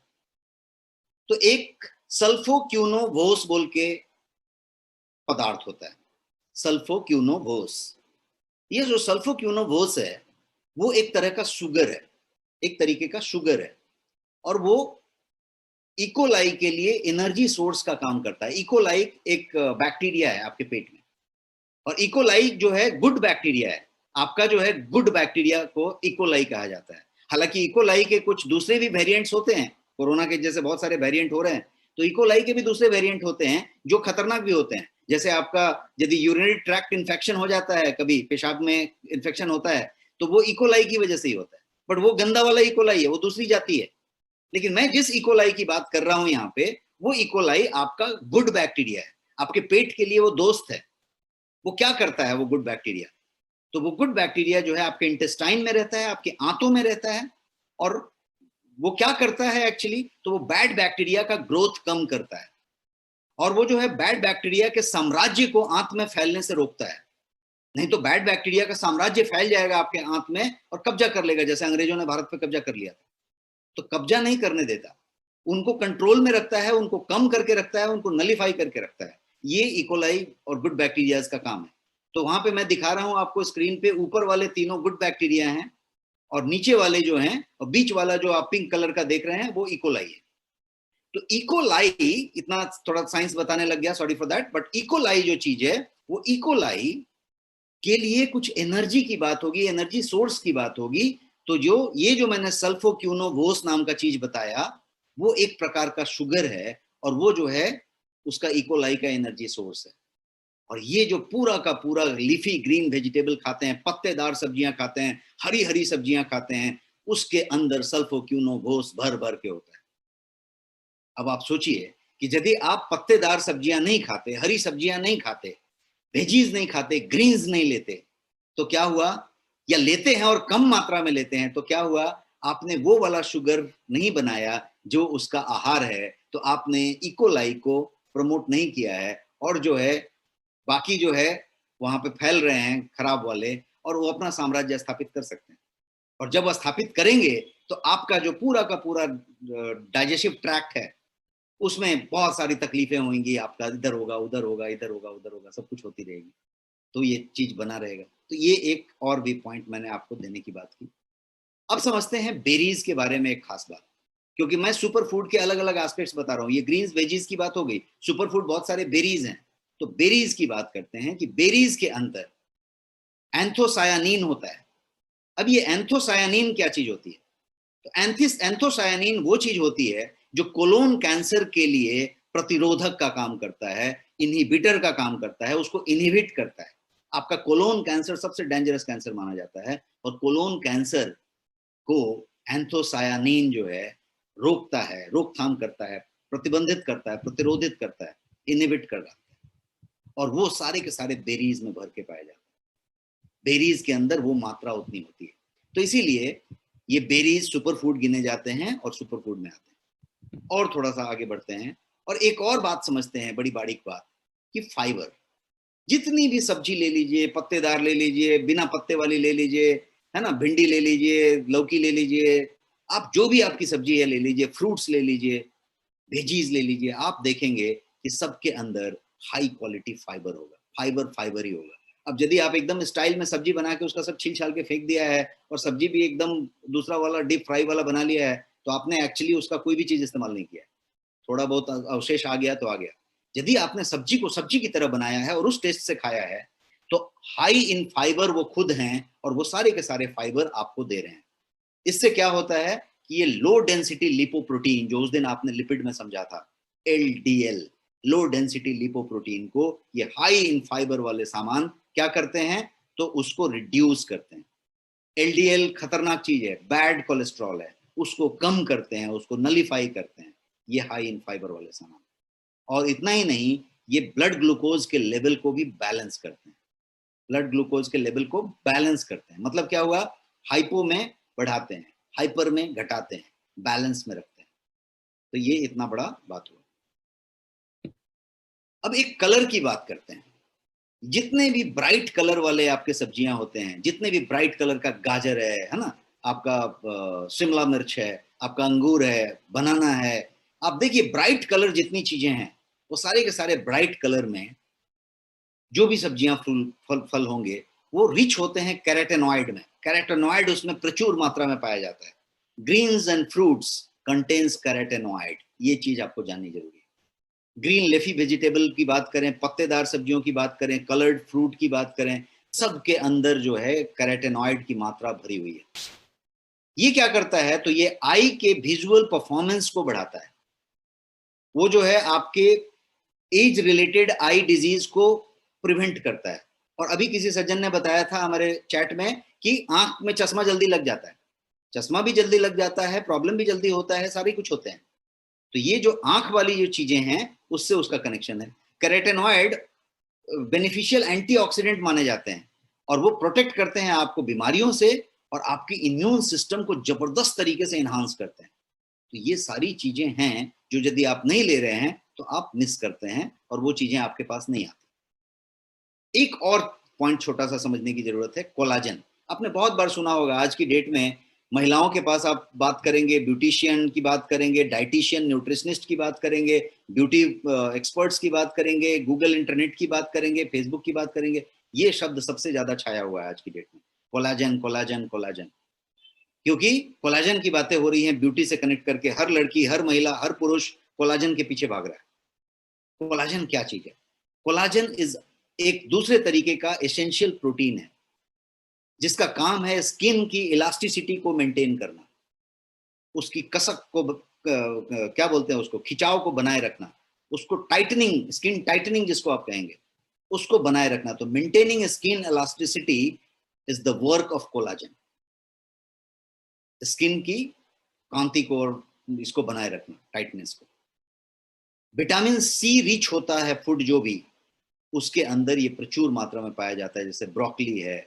तो एक सल्फोक्यूनोवोस बोल के पदार्थ होता है, सल्फोक्यूनोवोस। ये जो सल्फोक्यूनोवोस है वो एक तरह का शुगर है, एक तरीके का शुगर है, और वो इकोलाई के लिए एनर्जी सोर्स का काम करता है। इकोलाई एक बैक्टीरिया है आपके पेट में, और इकोलाई जो है गुड बैक्टीरिया है। आपका जो है गुड बैक्टीरिया को इकोलाई कहा जाता है। हालांकि इकोलाई के कुछ दूसरे भी वेरिएंट्स होते हैं, कोरोना के जैसे बहुत सारे वेरिएंट हो रहे हैं, तो इकोलाई के भी दूसरे वेरिएंट होते हैं जो खतरनाक भी होते हैं। जैसे आपका यदि यूरिनरी ट्रैक्ट इन्फेक्शन हो जाता है, कभी पेशाब में इन्फेक्शन होता है, तो वो इकोलाई की वजह से ही होता है, बट वो गंदा वाला इकोलाई है, वो दूसरी जाति है। लेकिन मैं जिस इकोलाई की बात कर रहा हूं यहाँ पे, वो इकोलाई आपका गुड बैक्टीरिया है, आपके पेट के लिए वो दोस्त है। वो क्या करता है वो गुड बैक्टीरिया, तो वो गुड बैक्टीरिया जो है आपके इंटेस्टाइन में रहता है, आपके आंतों में रहता है, और वो क्या करता है एक्चुअली, तो वो बैड बैक्टीरिया का ग्रोथ कम करता है, और वो जो है बैड बैक्टीरिया के साम्राज्य को आंत में फैलने से रोकता है। नहीं तो बैड बैक्टीरिया का साम्राज्य फैल जाएगा आपके आंत में और कब्जा कर लेगा, जैसे अंग्रेजों ने भारत पे कब्जा कर लिया था। तो कब्जा नहीं करने देता, उनको कंट्रोल में रखता है, उनको कम करके रखता है, उनको नलीफाई करके रखता है। ये इकोलाई और गुड बैक्टीरिया का काम है। तो वहां पे मैं दिखा रहा हूं आपको स्क्रीन पे, ऊपर वाले तीनों गुड बैक्टीरिया हैं, और नीचे वाले जो हैं, और बीच वाला जो आप पिंक कलर का देख रहे हैं, वो इकोलाई है। तो इकोलाई, इतना थोड़ा साइंस बताने लग गया, sorry for that, but E coli जो चीज है, वो इकोलाई के लिए कुछ एनर्जी की बात होगी, एनर्जी सोर्स की बात होगी। तो जो ये जो मैंने सल्फोक्यूनोवोस नाम का चीज बताया, वो एक प्रकार का शुगर है, और वो जो है उसका इकोलाई का एनर्जी सोर्स है। और ये जो पूरा का पूरा लीफी ग्रीन वेजिटेबल खाते हैं, पत्तेदार सब्जियां खाते हैं, हरी हरी सब्जियां खाते हैं, उसके अंदर सल्फोक्यूनोवोस भर भर के होता है। अब आप सोचिए कि यदि आप पत्तेदार सब्जियां नहीं खाते, हरी सब्जियां नहीं खाते, वेजीज नहीं खाते, ग्रीन्स नहीं लेते, तो क्या हुआ, या लेते हैं और कम मात्रा में लेते हैं, तो क्या हुआ, आपने वो वाला शुगर नहीं बनाया जो उसका आहार है, तो आपने इकोलाई को प्रमोट नहीं किया है, और जो है बाकी जो है वहां पे फैल रहे हैं खराब वाले, और वो अपना साम्राज्य स्थापित कर सकते हैं। और जब स्थापित करेंगे तो आपका जो पूरा का पूरा डाइजेस्टिव ट्रैक्ट है उसमें बहुत सारी तकलीफें होंगी, आपका इधर होगा उधर होगा इधर होगा उधर होगा, सब कुछ होती रहेगी, तो ये चीज बना रहेगा। तो ये एक और भी पॉइंट मैंने आपको देने की बात की। अब समझते हैं बेरीज के बारे में एक खास बात, क्योंकि मैं सुपर फूड के अलग अलग एस्पेक्ट्स बता रहा हूँ। ये ग्रीन्स वेजीज की बात हो गई, सुपर फूड बहुत सारे बेरीज हैं, तो बेरीज की बात करते हैं कि बेरीज के अंदर एंथोसायानिन होता है। अब ये एंथोसायानिन क्या चीज होती है? तो एंथोसायानिन वो चीज होती है जो कोलोन कैंसर के लिए प्रतिरोधक का काम करता है, इनहिबिटर का काम करता है, उसको इनहिबिट करता है। आपका कोलोन कैंसर सबसे डेंजरस कैंसर माना जाता है, और कोलोन कैंसर को एंथोसायानिन जो है रोकता है, रोकथाम करता है, प्रतिबंधित करता है, प्रतिरोधित करता है, इनहिबिट कर रहा है। और वो सारे के सारे बेरीज में भर के पाए जाते हैं। बेरीज के अंदर वो मात्रा उतनी होती है, तो इसीलिए ये बेरीज सुपर फूड गिने जाते हैं और सुपर फूड में आते हैं। और थोड़ा सा आगे बढ़ते हैं और एक और बात समझते हैं, बड़ी बारीक बात, कि फाइबर, जितनी भी सब्जी ले लीजिए, पत्तेदार ले लीजिए, बिना पत्ते वाली ले लीजिए, है ना, भिंडी ले लीजिए, लौकी ले लीजिए, आप जो भी आपकी सब्जी है ले लीजिए, फ्रूट्स ले लीजिए, वेजीज ले लीजिए, आप देखेंगे कि सबके अंदर हाई क्वालिटी फाइबर होगा, फाइबर फाइबर ही होगा। अब यदि आप एकदम स्टाइल में सब्जी बना के उसका सब छील छाल के फेंक दिया है और सब्जी भी एकदम दूसरा वाला डीप फ्राई वाला बना लिया है, तो आपने एक्चुअली उसका कोई भी चीज इस्तेमाल नहीं किया, थोड़ा बहुत अवशेष आ गया तो आ गया। यदि आपने सब्जी को सब्जी की तरह बनाया है और उस टेस्ट से खाया है, तो हाई इन फाइबर वो खुद हैं और वो सारे के सारे फाइबर आपको दे रहे हैं। इससे क्या होता है कि ये लो डेंसिटी लिपोप्रोटीन, जो उस दिन आपने लिपिड में समझा था, एलडीएल, लो डेंसिटी लिपोप्रोटीन को ये हाई इन फाइबर वाले सामान क्या करते हैं, तो उसको रिड्यूस करते हैं। एलडीएल खतरनाक चीज है, बैड कोलेस्ट्रॉल है, उसको कम करते हैं, उसको नलीफाई करते हैं, ये हाई इन फाइबर वाले सामान। और इतना ही नहीं, ये ब्लड ग्लूकोज के लेवल को भी बैलेंस करते हैं, ब्लड ग्लूकोज के लेवल को बैलेंस करते हैं। मतलब क्या हुआ, हाइपो में बढ़ाते हैं, हाइपर में घटाते हैं, बैलेंस में रखते हैं। तो ये इतना बड़ा बात हुआ। अब एक कलर की बात करते हैं। जितने भी ब्राइट कलर वाले आपके सब्जियां होते हैं, जितने भी ब्राइट कलर का गाजर है ना, आपका शिमला मिर्च है, आपका अंगूर है, बनाना है, आप देखिए ब्राइट कलर जितनी चीजें हैं, वो सारे के सारे ब्राइट कलर में जो भी सब्जियां फल होंगे वो रिच होते हैं कैरोटेनॉइड में। कैरोटेनॉइड उसमें प्रचुर मात्रा में पाया जाता है। Greens and fruits contains carotenoid, ये चीज आपको जाननी जरूरी है। ग्रीन लेफी वेजिटेबल की बात करें, पत्तेदार सब्जियों की बात करें, कलर्ड फ्रूट की बात करें, सबके अंदर जो है कैरोटेनॉइड की मात्रा भरी हुई है। ये क्या करता है, तो ये आई के विजुअल परफॉर्मेंस को बढ़ाता है। वो जो है आपके एज रिलेटेड आई डिजीज को प्रिवेंट करता है। और अभी किसी सज्जन ने बताया था हमारे चैट में कि आंख में चश्मा जल्दी लग जाता है, चश्मा भी जल्दी लग जाता है, प्रॉब्लम भी जल्दी होता है, सारे कुछ होते हैं। तो ये जो आंख वाली जो चीजें हैं उससे उसका कनेक्शन है। कैरोटेनॉइड बेनिफिशियल एंटीऑक्सीडेंट माने जाते हैं और वो प्रोटेक्ट करते हैं आपको बीमारियों से और आपकी इम्यून सिस्टम को जबरदस्त तरीके से एनहांस करते हैं। तो ये सारी चीजें हैं जो यदि आप नहीं ले रहे हैं तो आप मिस करते हैं और वो चीजें आपके पास नहीं आती। एक और पॉइंट छोटा सा समझने की जरूरत है, कोलाजन। आपने बहुत बार सुना होगा, आज की डेट में महिलाओं के पास आप बात करेंगे, ब्यूटिशियन की बात करेंगे, डाइटिशियन न्यूट्रिशनिस्ट की बात करेंगे, ब्यूटी एक्सपर्ट्स की बात करेंगे, गूगल इंटरनेट की बात करेंगे, फेसबुक की बात करेंगे, ये शब्द सबसे ज्यादा छाया हुआ है आज की डेट में, कोलाजन कोलाजन कोलाजन। क्योंकि कोलाजन की बातें हो रही हैं, ब्यूटी से कनेक्ट करके हर लड़की, हर महिला, हर पुरुष कोलाजन के पीछे भाग रहा है। कोलाजन क्या चीज है? कोलाजन इज एक दूसरे तरीके का एसेंशियल प्रोटीन है जिसका काम है स्किन की इलास्टिसिटी को मेंटेन करना, उसकी कसक को क्या बोलते हैं, उसको खिंचाव को बनाए रखना, उसको टाइटनिंग, स्किन टाइटनिंग जिसको आप कहेंगे, उसको बनाए रखना। तो maintaining skin elasticity is the work of collagen. Skin की कांति को और इसको बनाए रखना, टाइटनेस को। विटामिन सी रिच होता है फूड जो भी, उसके अंदर ये प्रचुर मात्रा में पाया जाता है, जैसे ब्रोकली है,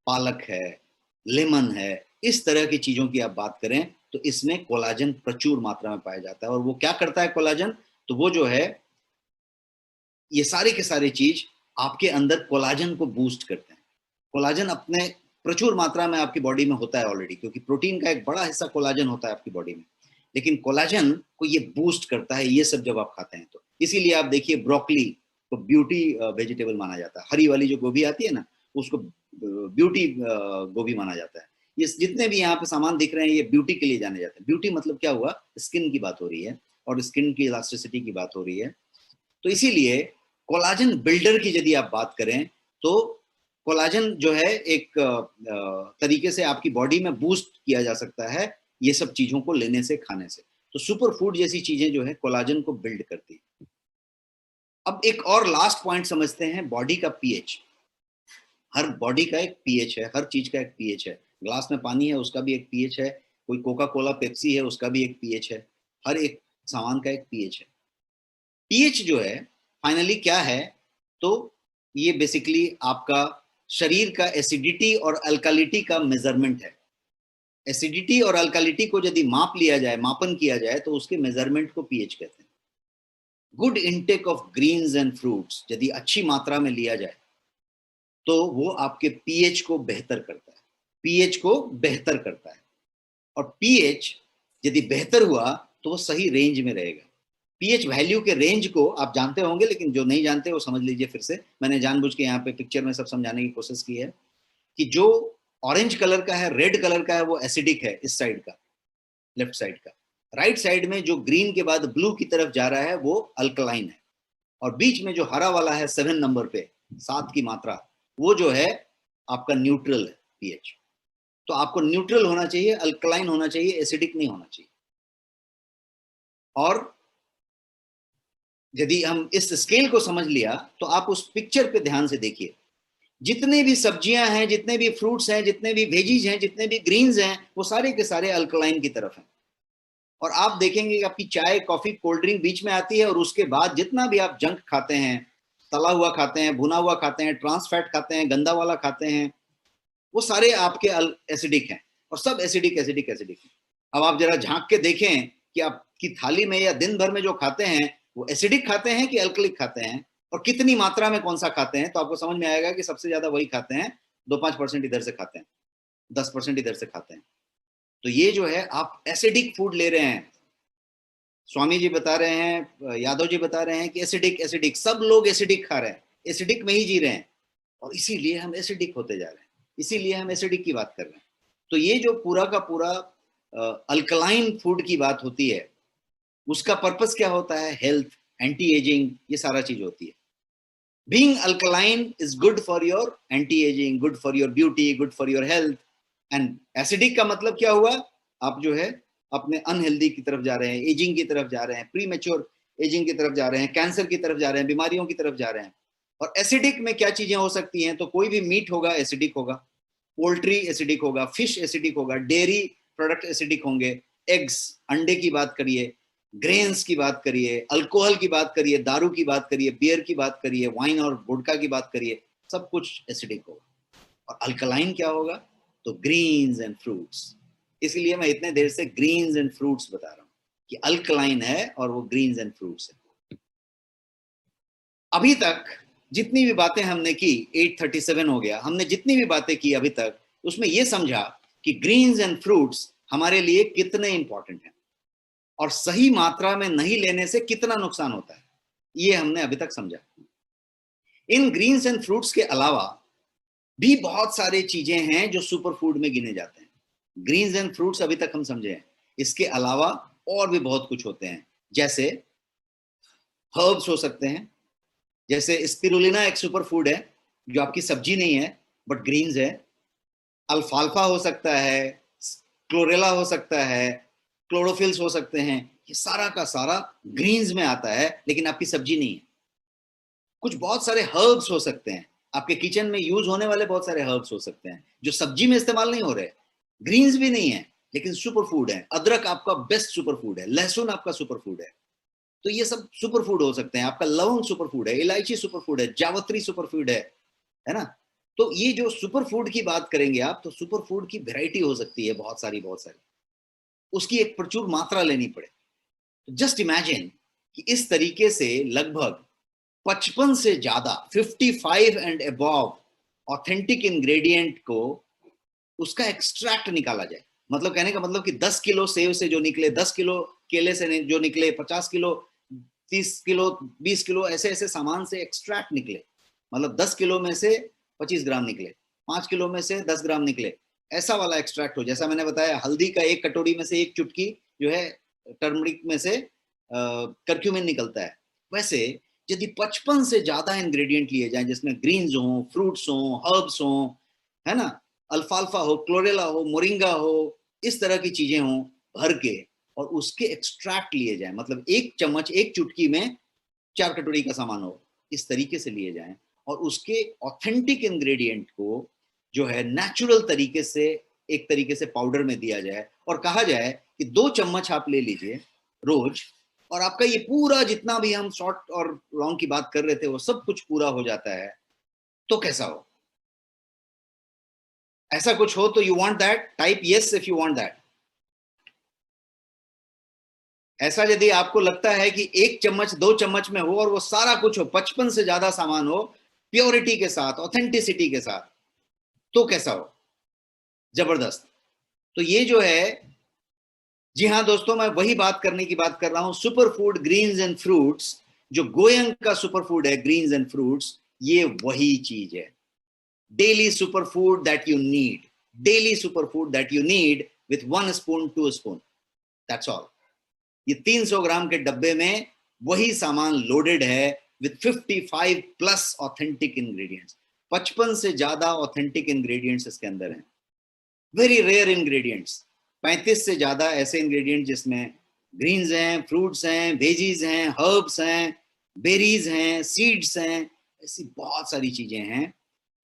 पालक है, लेमन है, इस तरह की चीजों की आप बात करें तो इसमें कोलाजन प्रचुर मात्रा में पाया जाता है। और वो क्या करता है कोलाजन, तो वो जो है ये सारे के सारे चीज आपके अंदर कोलाजन को बूस्ट करते हैं। कोलाजन अपने प्रचुर मात्रा में आपकी बॉडी में होता है ऑलरेडी, क्योंकि प्रोटीन का एक बड़ा हिस्सा कोलाजन होता है आपकी बॉडी में, लेकिन कोलाजन को ये बूस्ट करता है ये सब जब आप खाते हैं तो। इसीलिए आप देखिए ब्रोकली को ब्यूटी वेजिटेबल माना जाता है, हरी वाली जो गोभी आती है ना उसको ब्यूटी गोभी माना जाता है। ये जितने भी यहाँ पे सामान दिख रहे हैं ये ब्यूटी के लिए जाने जाते हैं। ब्यूटी मतलब क्या हुआ, स्किन की बात हो रही है और स्किन की इलास्टिसिटी की बात हो रही है। तो इसीलिए कोलाजन बिल्डर की यदि आप बात करें तो कोलाजन जो है एक तरीके से आपकी बॉडी में बूस्ट किया जा सकता है ये सब चीजों को लेने से, खाने से। तो सुपर फूड जैसी चीजें जो है कोलाजन को बिल्ड करती है। अब एक और लास्ट पॉइंट समझते हैं, बॉडी का पीएच। हर बॉडी का एक पीएच है, हर चीज का एक पीएच है। ग्लास में पानी है उसका भी एक पीएच है, कोई कोका कोला पेप्सी है उसका भी एक पीएच है, हर एक सामान का एक पीएच है। पीएच जो है फाइनली क्या है, तो ये बेसिकली आपका शरीर का एसिडिटी और अल्कालिटी का मेजरमेंट है। एसिडिटी और अल्कालिटी को यदि माप लिया जाए, मापन किया जाए तो उसके मेजरमेंट को पीएच कहते हैं। Good intake of greens and fruits यदि अच्छी मात्रा में लिया जाए तो वो आपके पीएच को बेहतर करता है, पीएच को बेहतर करता है। और पीएच यदि बेहतर हुआ तो वो सही रेंज में रहेगा। पीएच वैल्यू के रेंज को आप जानते होंगे, लेकिन जो नहीं जानते वो समझ लीजिए फिर से। मैंने जानबूझ के यहाँ पे पिक्चर में सब समझाने की कोशिश की है कि जो ऑरेंज कलर का है, रेड कलर का है, वो एसिडिक है इस साइड का, लेफ्ट साइड का। राइट साइड में जो ग्रीन के बाद ब्लू की तरफ जा रहा है वो अल्कलाइन है, और बीच में जो हरा वाला है 7 नंबर पे, 7 की मात्रा, वो जो है आपका न्यूट्रल है पीएच। तो आपको न्यूट्रल होना चाहिए, अल्कलाइन होना चाहिए, एसिडिक नहीं होना चाहिए। और यदि हम इस स्केल को समझ लिया तो आप उस पिक्चर पे ध्यान से देखिए, जितने भी सब्जियां हैं, जितने भी फ्रूट्स हैं, जितने भी वेजीज हैं, जितने भी ग्रीन्स हैं, वो सारे के सारे अल्कलाइन की तरफ हैं। और आप देखेंगे कि आपकी चाय, कॉफी, कोल्ड ड्रिंक बीच में आती है, और उसके बाद जितना भी आप जंक खाते हैं, तला हुआ खाते हैं, भुना हुआ खाते हैं, ट्रांस फैट खाते हैं, गंदा वाला खाते हैं, वो सारे आपके एसिडिक हैं, और सब एसिडिक एसिडिक एसिडिक हैं। अब आप जरा झांक के देखें कि आपकी थाली में या दिन भर में जो खाते हैं वो एसिडिक खाते हैं कि अल्कलिक खाते हैं, और कितनी मात्रा में कौन सा खाते हैं, तो आपको समझ में आएगा कि सबसे ज्यादा वही खाते हैं, 2-5% इधर से खाते हैं, 10% इधर से खाते हैं। तो ये जो है आप एसिडिक फूड ले रहे हैं। स्वामी जी बता रहे हैं, यादव जी बता रहे हैं कि एसिडिक एसिडिक, सब लोग एसिडिक खा रहे हैं, एसिडिक में ही जी रहे हैं, और इसीलिए हम एसिडिक होते जा रहे हैं, इसीलिए हम एसिडिक की बात कर रहे हैं। तो ये जो पूरा का पूरा अल्कलाइन फूड की बात होती है, उसका पर्पस क्या होता है, हेल्थ, एंटी एजिंग, ये सारा चीज होती है। Being alkaline is good for your anti ageing, good for your beauty, good for your health. And acidic का मतलब क्या हुआ, आप जो है अपने अनहेल्दी की तरफ जा रहे हैं, एजिंग की तरफ जा रहे हैं, प्री मैच्योर एजिंग की तरफ जा रहे हैं, कैंसर की तरफ जा रहे हैं, बीमारियों की तरफ जा रहे हैं। और एसिडिक में क्या चीजें हो सकती हैं, तो कोई भी मीट होगा एसिडिक होगा, पोल्ट्री एसिडिक होगा, फिश एसिडिक होगा, डेयरी प्रोडक्ट एसिडिक होंगे, एग्स, अंडे की बात करिए, ग्रेन्स की बात करिए, अल्कोहल की बात करिए, दारू की बात करिए, बियर की बात करिए, वाइन और वोडका की बात करिए, सब कुछ एसिडिक होगा। और अल्कलाइन क्या होगा, तो ग्रीन्स एंड फ्रूट्स। इसलिए मैं इतने देर से ग्रीन्स एंड फ्रूट्स बता रहा हूं कि अल्कलाइन है और वो ग्रीन्स एंड फ्रूट्स है। अभी तक जितनी भी बातें हमने की, 8:37 हो गया, हमने जितनी भी बातें की अभी तक, उसमें यह समझा कि ग्रीन्स एंड फ्रूट्स हमारे लिए कितने इंपॉर्टेंट हैं, और सही मात्रा में नहीं लेने से कितना नुकसान होता है, ये हमने अभी तक समझा। इन ग्रीन्स एंड फ्रूट्स के अलावा भी बहुत सारी चीजें हैं जो सुपर फूड में गिने जाते हैं। ग्रीन्स एंड फ्रूट्स अभी तक हम समझे हैं, इसके अलावा और भी बहुत कुछ होते हैं, जैसे हर्ब्स हो सकते हैं, जैसे स्पिरुलिना एक सुपर फूड है जो आपकी सब्जी नहीं है बट ग्रीन्स है। अल्फाल्फा हो सकता है, क्लोरेला हो सकता है, क्लोरोफिल्स हो सकते हैं, ये सारा का सारा ग्रीन्स में आता है, लेकिन आपकी सब्जी नहीं है। कुछ बहुत सारे हर्ब्स हो सकते हैं, आपके किचन में यूज होने वाले बहुत सारे हर्ब्स हो सकते हैं जो सब्जी में इस्तेमाल नहीं हो रहे, ग्रीन्स भी नहीं है लेकिन सुपर फूड है। अदरक आपका बेस्ट सुपर फूड है, लहसुन आपका सुपर फूड है, तो ये सब सुपर फूड हो सकते हैं। आपका लवंग सुपर फूड है, इलायची सुपर फूड है, जावत्री सुपर फूड है ना। तो ये जो सुपर फूड की बात करेंगे आप, तो सुपर फूड की वैरायटी हो सकती है बहुत सारी, उसकी एक प्रचुर मात्रा लेनी पड़े। जस्ट इमेजिन कि इस तरीके से लगभग 55 से ज्यादा, 55 एंड अबव ऑथेंटिक इंग्रेडिएंट को उसका एक्सट्रैक्ट निकाला जाए। मतलब कहने का मतलब कि 10 किलो सेव से जो निकले, 10 किलो केले से जो निकले, 50 किलो, 30 किलो, 20 किलो ऐसे ऐसे सामान से एक्सट्रैक्ट निकले। मतलब 10 किलो में से 25 ग्राम निकले, 5 किलो में से 10 ग्राम निकले, ऐसा वाला एक्सट्रैक्ट हो। जैसा मैंने बताया, हल्दी का एक कटोरी में से एक चुटकी जो है टर्मरिक में से करक्यूमिन निकलता है। वैसे यदि 55 से ज्यादा इंग्रेडिएंट लिए जाएं, जिसमें ग्रीन्स हो, फ्रूट्स हो, हर्ब्स हो, है ना, अल्फाल्फा हो, क्लोरेला हो, मोरिंगा हो, इस तरह की चीजें हो भर के, और उसके एक्सट्रैक्ट लिए जाए, मतलब एक चम्मच, एक चुटकी में 4 कटोरी का सामान हो, इस तरीके से लिए जाएं, और उसके ऑथेंटिक इंग्रेडिएंट को जो है नेचुरल तरीके से एक तरीके से पाउडर में दिया जाए, और कहा जाए कि 2 चम्मच आप ले लीजिए रोज, और आपका ये पूरा जितना भी हम शॉर्ट और लॉन्ग की बात कर रहे थे वो सब कुछ पूरा हो जाता है। तो कैसा हो? ऐसा कुछ हो तो you want that? Type yes if you want that. ऐसा यदि आपको लगता है कि 1 चम्मच 2 चम्मच में हो और वो सारा कुछ हो, 55 से ज्यादा सामान हो, प्योरिटी के साथ, ऑथेंटिसिटी के साथ, तो कैसा हो? जबरदस्त। तो ये जो है, जी हाँ दोस्तों, मैं वही बात करने की बात कर रहा हूं, super food greens and fruits. जो गोयंग का सुपर फूड है, ग्रीन्स एंड फ्रूट्स, ये वही चीज है। Daily super food that you need, daily super food that you need with 1 spoon 2 spoon, that's all. ये 300 ग्राम के डब्बे में वही सामान लोडेड है विथ 55 प्लस ऑथेंटिक इंग्रेडिएंट्स। 55 से ज्यादा ऑथेंटिक इंग्रेडिएंट्स इसके अंदर हैं। वेरी रेयर इंग्रेडिएंट्स, 35 से ज्यादा ऐसे इंग्रेडिएंट जिसमें ग्रीन्स हैं, फ्रूट्स हैं, वेजीज हैं, हर्ब्स हैं, बेरीज हैं, सीड्स हैं, ऐसी बहुत सारी चीजें हैं।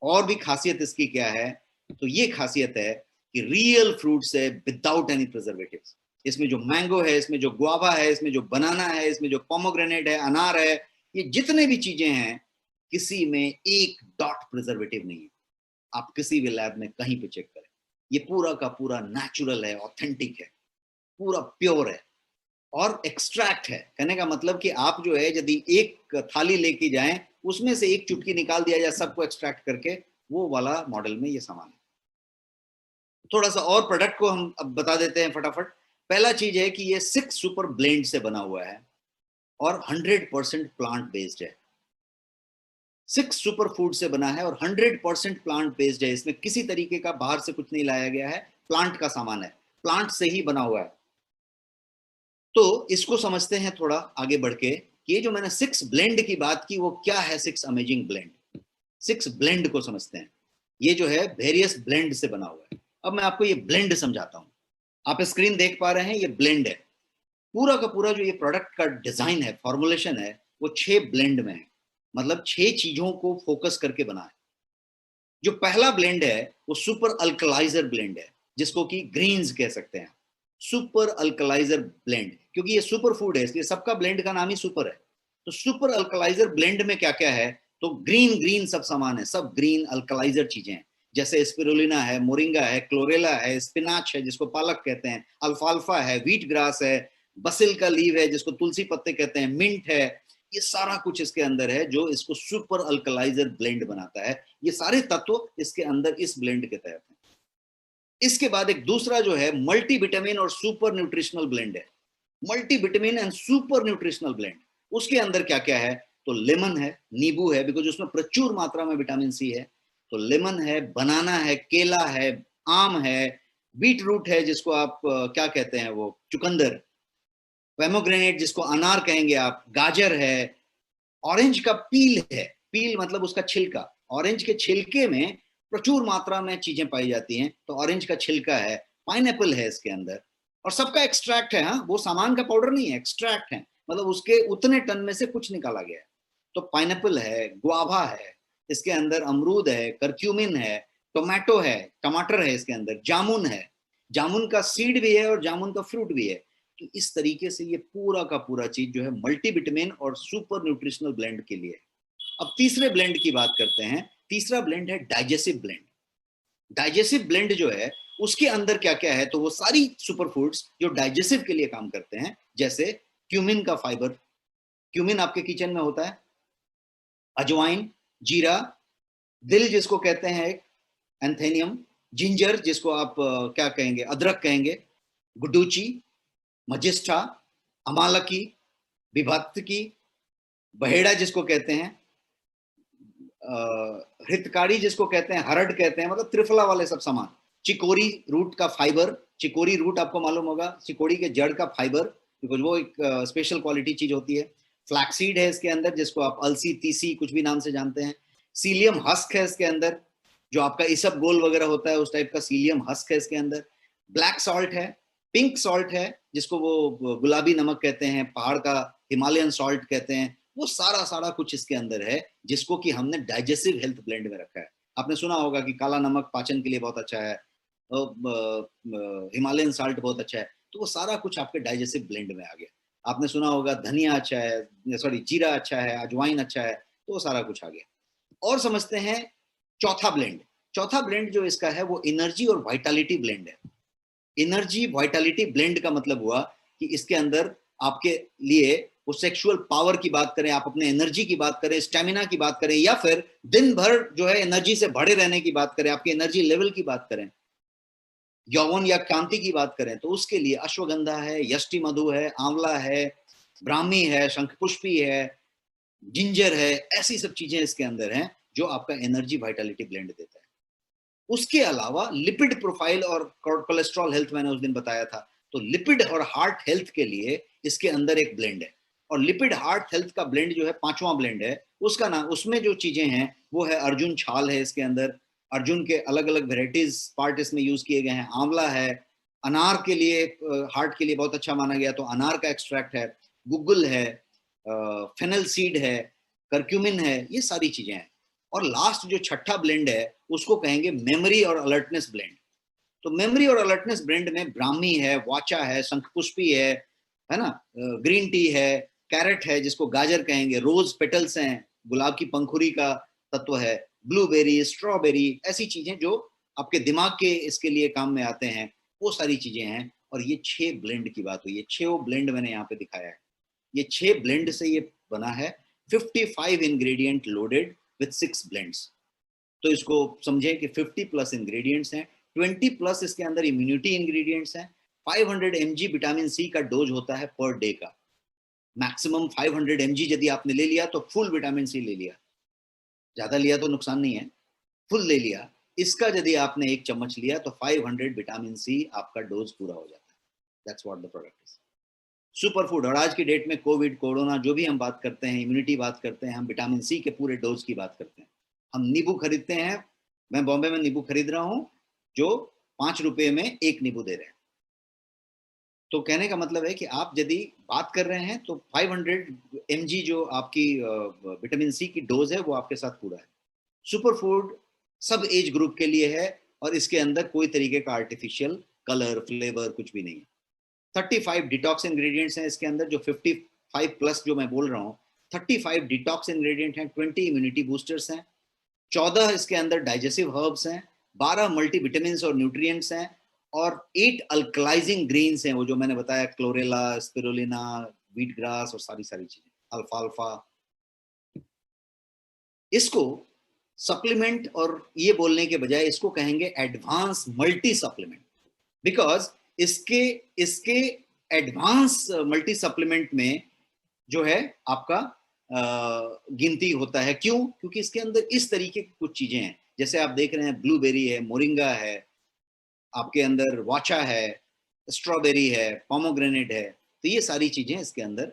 और भी खासियत इसकी क्या है? तो ये खासियत है कि रियल फ्रूट्स है विदाउट एनी प्रिजर्वेटिव्स। इसमें जो मैंगो है, इसमें जो गुआवा है, इसमें जो बनाना है, इसमें जो पोमोग्रेनेट है, अनार है, ये जितने भी चीजें हैं, किसी में एक डॉट प्रिजर्वेटिव नहीं है। आप किसी भी लैब में कहीं पे चेक करें, ये पूरा का पूरा नेचुरल है, ऑथेंटिक है, पूरा प्योर है और एक्सट्रैक्ट है। कहने का मतलब कि आप जो है यदि एक थाली लेके जाएं, उसमें से एक चुटकी निकाल दिया जाए सबको एक्सट्रैक्ट करके, वो वाला मॉडल में ये सामान है। थोड़ा सा और प्रोडक्ट को हम अब बता देते हैं फटाफट। पहला चीज है कि ये 6 सुपर ब्लेंड से बना हुआ है और 100% प्लांट बेस्ड है। 6 सुपर फूड से बना है और 100% प्लांट बेस्ड है। इसमें किसी तरीके का बाहर से कुछ नहीं लाया गया है, प्लांट का सामान है, प्लांट से ही बना हुआ है। तो इसको समझते हैं थोड़ा आगे बढ़ के, ये जो मैंने 6 ब्लेंड की बात की वो क्या है? 6 अमेजिंग ब्लेंड, 6 ब्लेंड को समझते हैं। ये जो है वेरियस ब्लेंड से बना हुआ है। अब मैं आपको ये ब्लेंड समझाता हूं। आप स्क्रीन देख पा रहे हैं, ये ब्लेंड है। पूरा का पूरा जो ये प्रोडक्ट का डिजाइन है, फॉर्मुलेशन है, वो 6 ब्लेंड में है। मतलब 6 चीजों को फोकस करके बना है। जो पहला ब्लेंड है वो सुपर अल्कलाइजर ब्लेंड है, जिसको कि ग्रीन्स कह सकते हैं। सुपर अल्कलाइजर ब्लेंड, क्योंकि ये सुपर फूड है इसलिए सबका ब्लेंड का नाम ही सुपर है। तो सुपर अल्कलाइजर ब्लेंड में क्या क्या है? तो ग्रीन ग्रीन सब सामान है, सब ग्रीन अल्कलाइजर चीजें हैं। जैसे स्पिरुलिना है, मोरिंगा है, क्लोरेला है, स्पिनाच है जिसको पालक कहते हैं, अल्फाल्फा है, व्हीट ग्रास है, बसिल का लीव है जिसको तुलसी पत्ते कहते हैं, मिंट है। ये सारा कुछ इसके अंदर है जो इसको सुपर अल्कलाइजर ब्लेंड बनाता है। ये सारे तत्व इसके अंदर इस ब्लेंड के तहत हैं। इसके बाद एक दूसरा जो है मल्टी विटामिन और सुपर न्यूट्रिशनल ब्लेंड है। Multi vitamin and super nutritional blend, उसके अंदर क्या क्या है? तो लेमन है, नींबू है, बिकॉज उसमें प्रचुर मात्रा में विटामिन सी है। तो लेमन है, बनाना है, केला है, आम है, बीट रूट है जिसको आप क्या कहते हैं वो चुकंदर, पोमेग्रेनेट जिसको अनार कहेंगे आप, गाजर है, ऑरेंज का पील है, पील मतलब उसका छिलका, ऑरेंज के छिलके में प्रचुर मात्रा में चीजें पाई जाती हैं, तो ऑरेंज का छिलका है, पाइनएप्पल है इसके अंदर, और सबका एक्सट्रैक्ट है। हाँ, वो सामान का पाउडर नहीं है, एक्सट्रैक्ट है, मतलब उसके उतने टन में से कुछ निकाला गया है। तो पाइनएप्पल है, गुआवा है, इसके अंदर अमरूद है, करक्यूमिन है, टोमेटो है, टमाटर है, इसके अंदर जामुन है, जामुन का सीड भी है और जामुन का फ्रूट भी है। तो इस तरीके से ये पूरा का पूरा चीज जो है मल्टीविटामिन और सुपर न्यूट्रिशनल ब्लेंड के लिए। अब तीसरे ब्लेंड की बात करते हैं। तीसरा ब्लेंड है डाइजेसिव ब्लेंड। डाइजेसिव ब्लेंड जो है उसके अंदर क्या क्या है? तो वो सारी सुपर फूड्स जो डाइजेसिव के लिए काम करते हैं, जैसे क्यूमिन का फाइबर, क्यूमिन आपके किचन में होता है, अजवाइन, जीरा, दिल जिसको कहते हैं एंथेनियम, जिंजर जिसको आप क्या कहेंगे, अदरक कहेंगे, गुडूची, मजिस्ट्रा, अमालकी, विभक्तकी, बहेड़ा जिसको कहते हैं, हितकारी जिसको कहते हैं, हरड कहते हैं, मतलब त्रिफला वाले सब सामान, चिकोरी रूट का फाइबर, चिकोरी रूट आपको मालूम होगा, चिकोरी के जड़ का फाइबर, बिकॉज वो एक स्पेशल क्वालिटी चीज होती है। फ्लैक्सीड है इसके अंदर, जिसको आप अलसी, तीसी कुछ भी नाम से जानते हैं। सीलियम हस्क है इसके अंदर, जो आपका इसब गोल वगैरह होता है उस टाइप का सीलियम हस्क है इसके अंदर। ब्लैक सॉल्ट है, पिंक सॉल्ट है जिसको वो गुलाबी नमक कहते हैं, पहाड़ का हिमालयन सॉल्ट कहते हैं, वो सारा सारा कुछ इसके अंदर है, जिसको कि हमने डाइजेस्टिव हेल्थ ब्लेंड में रखा है। आपने सुना होगा कि काला नमक पाचन के लिए बहुत अच्छा है, हिमालयन साल्ट बहुत अच्छा है, तो वो सारा कुछ आपके डाइजेस्टिव ब्लेंड में आ गया। आपने सुना होगा धनिया अच्छा है, सॉरी जीरा अच्छा है, अजवाइन अच्छा है, तो वो सारा कुछ आ गया। और समझते हैं चौथा ब्लेंड। चौथा ब्लेंड जो इसका है वो एनर्जी और वाइटलिटी ब्लेंड है। एनर्जी वाइटलिटी ब्लेंड का मतलब हुआ कि इसके अंदर आपके लिए वो सेक्सुअल पावर की बात करें, आप अपने एनर्जी की बात करें, स्टेमिना की बात करें, या फिर दिन भर जो है एनर्जी से भरे रहने की बात करें, आपकी एनर्जी लेवल की बात करें, यौवन या कांति की बात करें, तो उसके लिए अश्वगंधा है, यष्टि मधु है, आंवला है, ब्राह्मी है, शंखपुष्पी है, जिंजर है, ऐसी सब चीजें इसके अंदर हैं जो आपका एनर्जी वाइटलिटी ब्लेंड देता है। उसके अलावा लिपिड प्रोफाइल और कोलेस्ट्रॉल हेल्थ मैंने उस दिन बताया था, तो लिपिड और हार्ट हेल्थ के लिए इसके अंदर एक ब्लेंड है। और लिपिड हार्ट हेल्थ का ब्लेंड जो है पांचवा ब्लेंड है, उसका नाम, उसमें जो चीजें हैं वो है अर्जुन छाल है इसके अंदर, अर्जुन के अलग अलग वेराइटीज पार्ट इसमें यूज किए गए हैं, आंवला है, अनार के लिए, हार्ट के लिए बहुत अच्छा माना गया तो अनार का एक्सट्रैक्ट है, गुग्गल है, फेनल सीड है, करक्यूमिन है, ये सारी चीजें हैं। और लास्ट जो छठा ब्लेंड है उसको कहेंगे मेमोरी और अलर्टनेस ब्लेंड। तो मेमोरी और अलर्टनेस ब्लेंड में ब्राह्मी है, वाचा है, शंखपुष्पी है ना, ग्रीन टी है, कैरेट है जिसको गाजर कहेंगे, रोज पेटल्स हैं, गुलाब की पंखुड़ी का तत्व है, ब्लूबेरी, स्ट्रॉबेरी, ऐसी चीजें जो आपके दिमाग के इसके लिए काम में आते हैं, वो सारी चीजें हैं। और ये 6 ब्लेंड की बात हुई है, 6 ब्लेंड मैंने यहाँ पे दिखाया है। ये 6 ब्लेंड से ये बना है, 55 इंग्रेडिएंट लोडेड विथ 6 ब्लेंड्स। तो इसको समझें कि 50 प्लस इंग्रेडिएंट्स हैं, 20 प्लस इसके अंदर इम्यूनिटी इंग्रेडिएंट्स हैं, 500 mg विटामिन सी का डोज होता है पर डे का, मैक्सिमम 500 mg यदि आपने ले लिया तो फुल विटामिन सी ले लिया, ज्यादा लिया तो नुकसान नहीं है, फुल ले लिया। इसका यदि आपने 1 चम्मच लिया तो 500 विटामिन सी आपका डोज पूरा हो जाता है। That's what the product is, super food. और आज की डेट में कोविड, कोरोना, जो भी हम बात करते हैं, इम्यूनिटी बात करते हैं, हम विटामिन सी के पूरे डोज की बात करते हैं। हम नींबू खरीदते हैं, मैं बॉम्बे में नींबू खरीद रहा हूँ जो 5 रुपए में 1 नींबू दे रहे हैं। तो कहने का मतलब है कि आप यदि बात कर रहे हैं तो 500 mg जो आपकी विटामिन सी की डोज है वो आपके साथ पूरा है। सुपर फूड सब एज ग्रुप के लिए है और इसके अंदर कोई तरीके का आर्टिफिशियल कलर, फ्लेवर कुछ भी नहीं है। 35 डिटॉक्स इंग्रेडिएंट्स हैं इसके अंदर, जो 55 प्लस जो मैं बोल रहा हूँ, 35 डिटॉक्स इंग्रेडिएंट हैं, 20 इम्यूनिटी बूस्टर्स हैं, 14 इसके अंदर डाइजेस्टिव हर्ब्स हैं, 12 मल्टीविटामिन्स और न्यूट्रिएंट्स हैं, और 8 अल्कलाइजिंग ग्रीन्स हैं, वो जो मैंने बताया, क्लोरेला, स्पिरुलिना, व्हीट ग्रास और सारी सारी चीजें, अल्फाल्फा। इसको सप्लीमेंट और ये बोलने के बजाय इसको कहेंगे एडवांस मल्टी सप्लीमेंट, बिकॉज इसके इसके एडवांस मल्टी सप्लीमेंट में जो है आपका गिनती होता है। क्यों? क्योंकि इसके अंदर इस तरीके की कुछ चीजें हैं, जैसे आप देख रहे हैं ब्लूबेरी है, मोरिंगा है, आपके अंदर वाचा है, स्ट्रॉबेरी है, पोमोग्रेनेट है, तो ये सारी चीजें इसके अंदर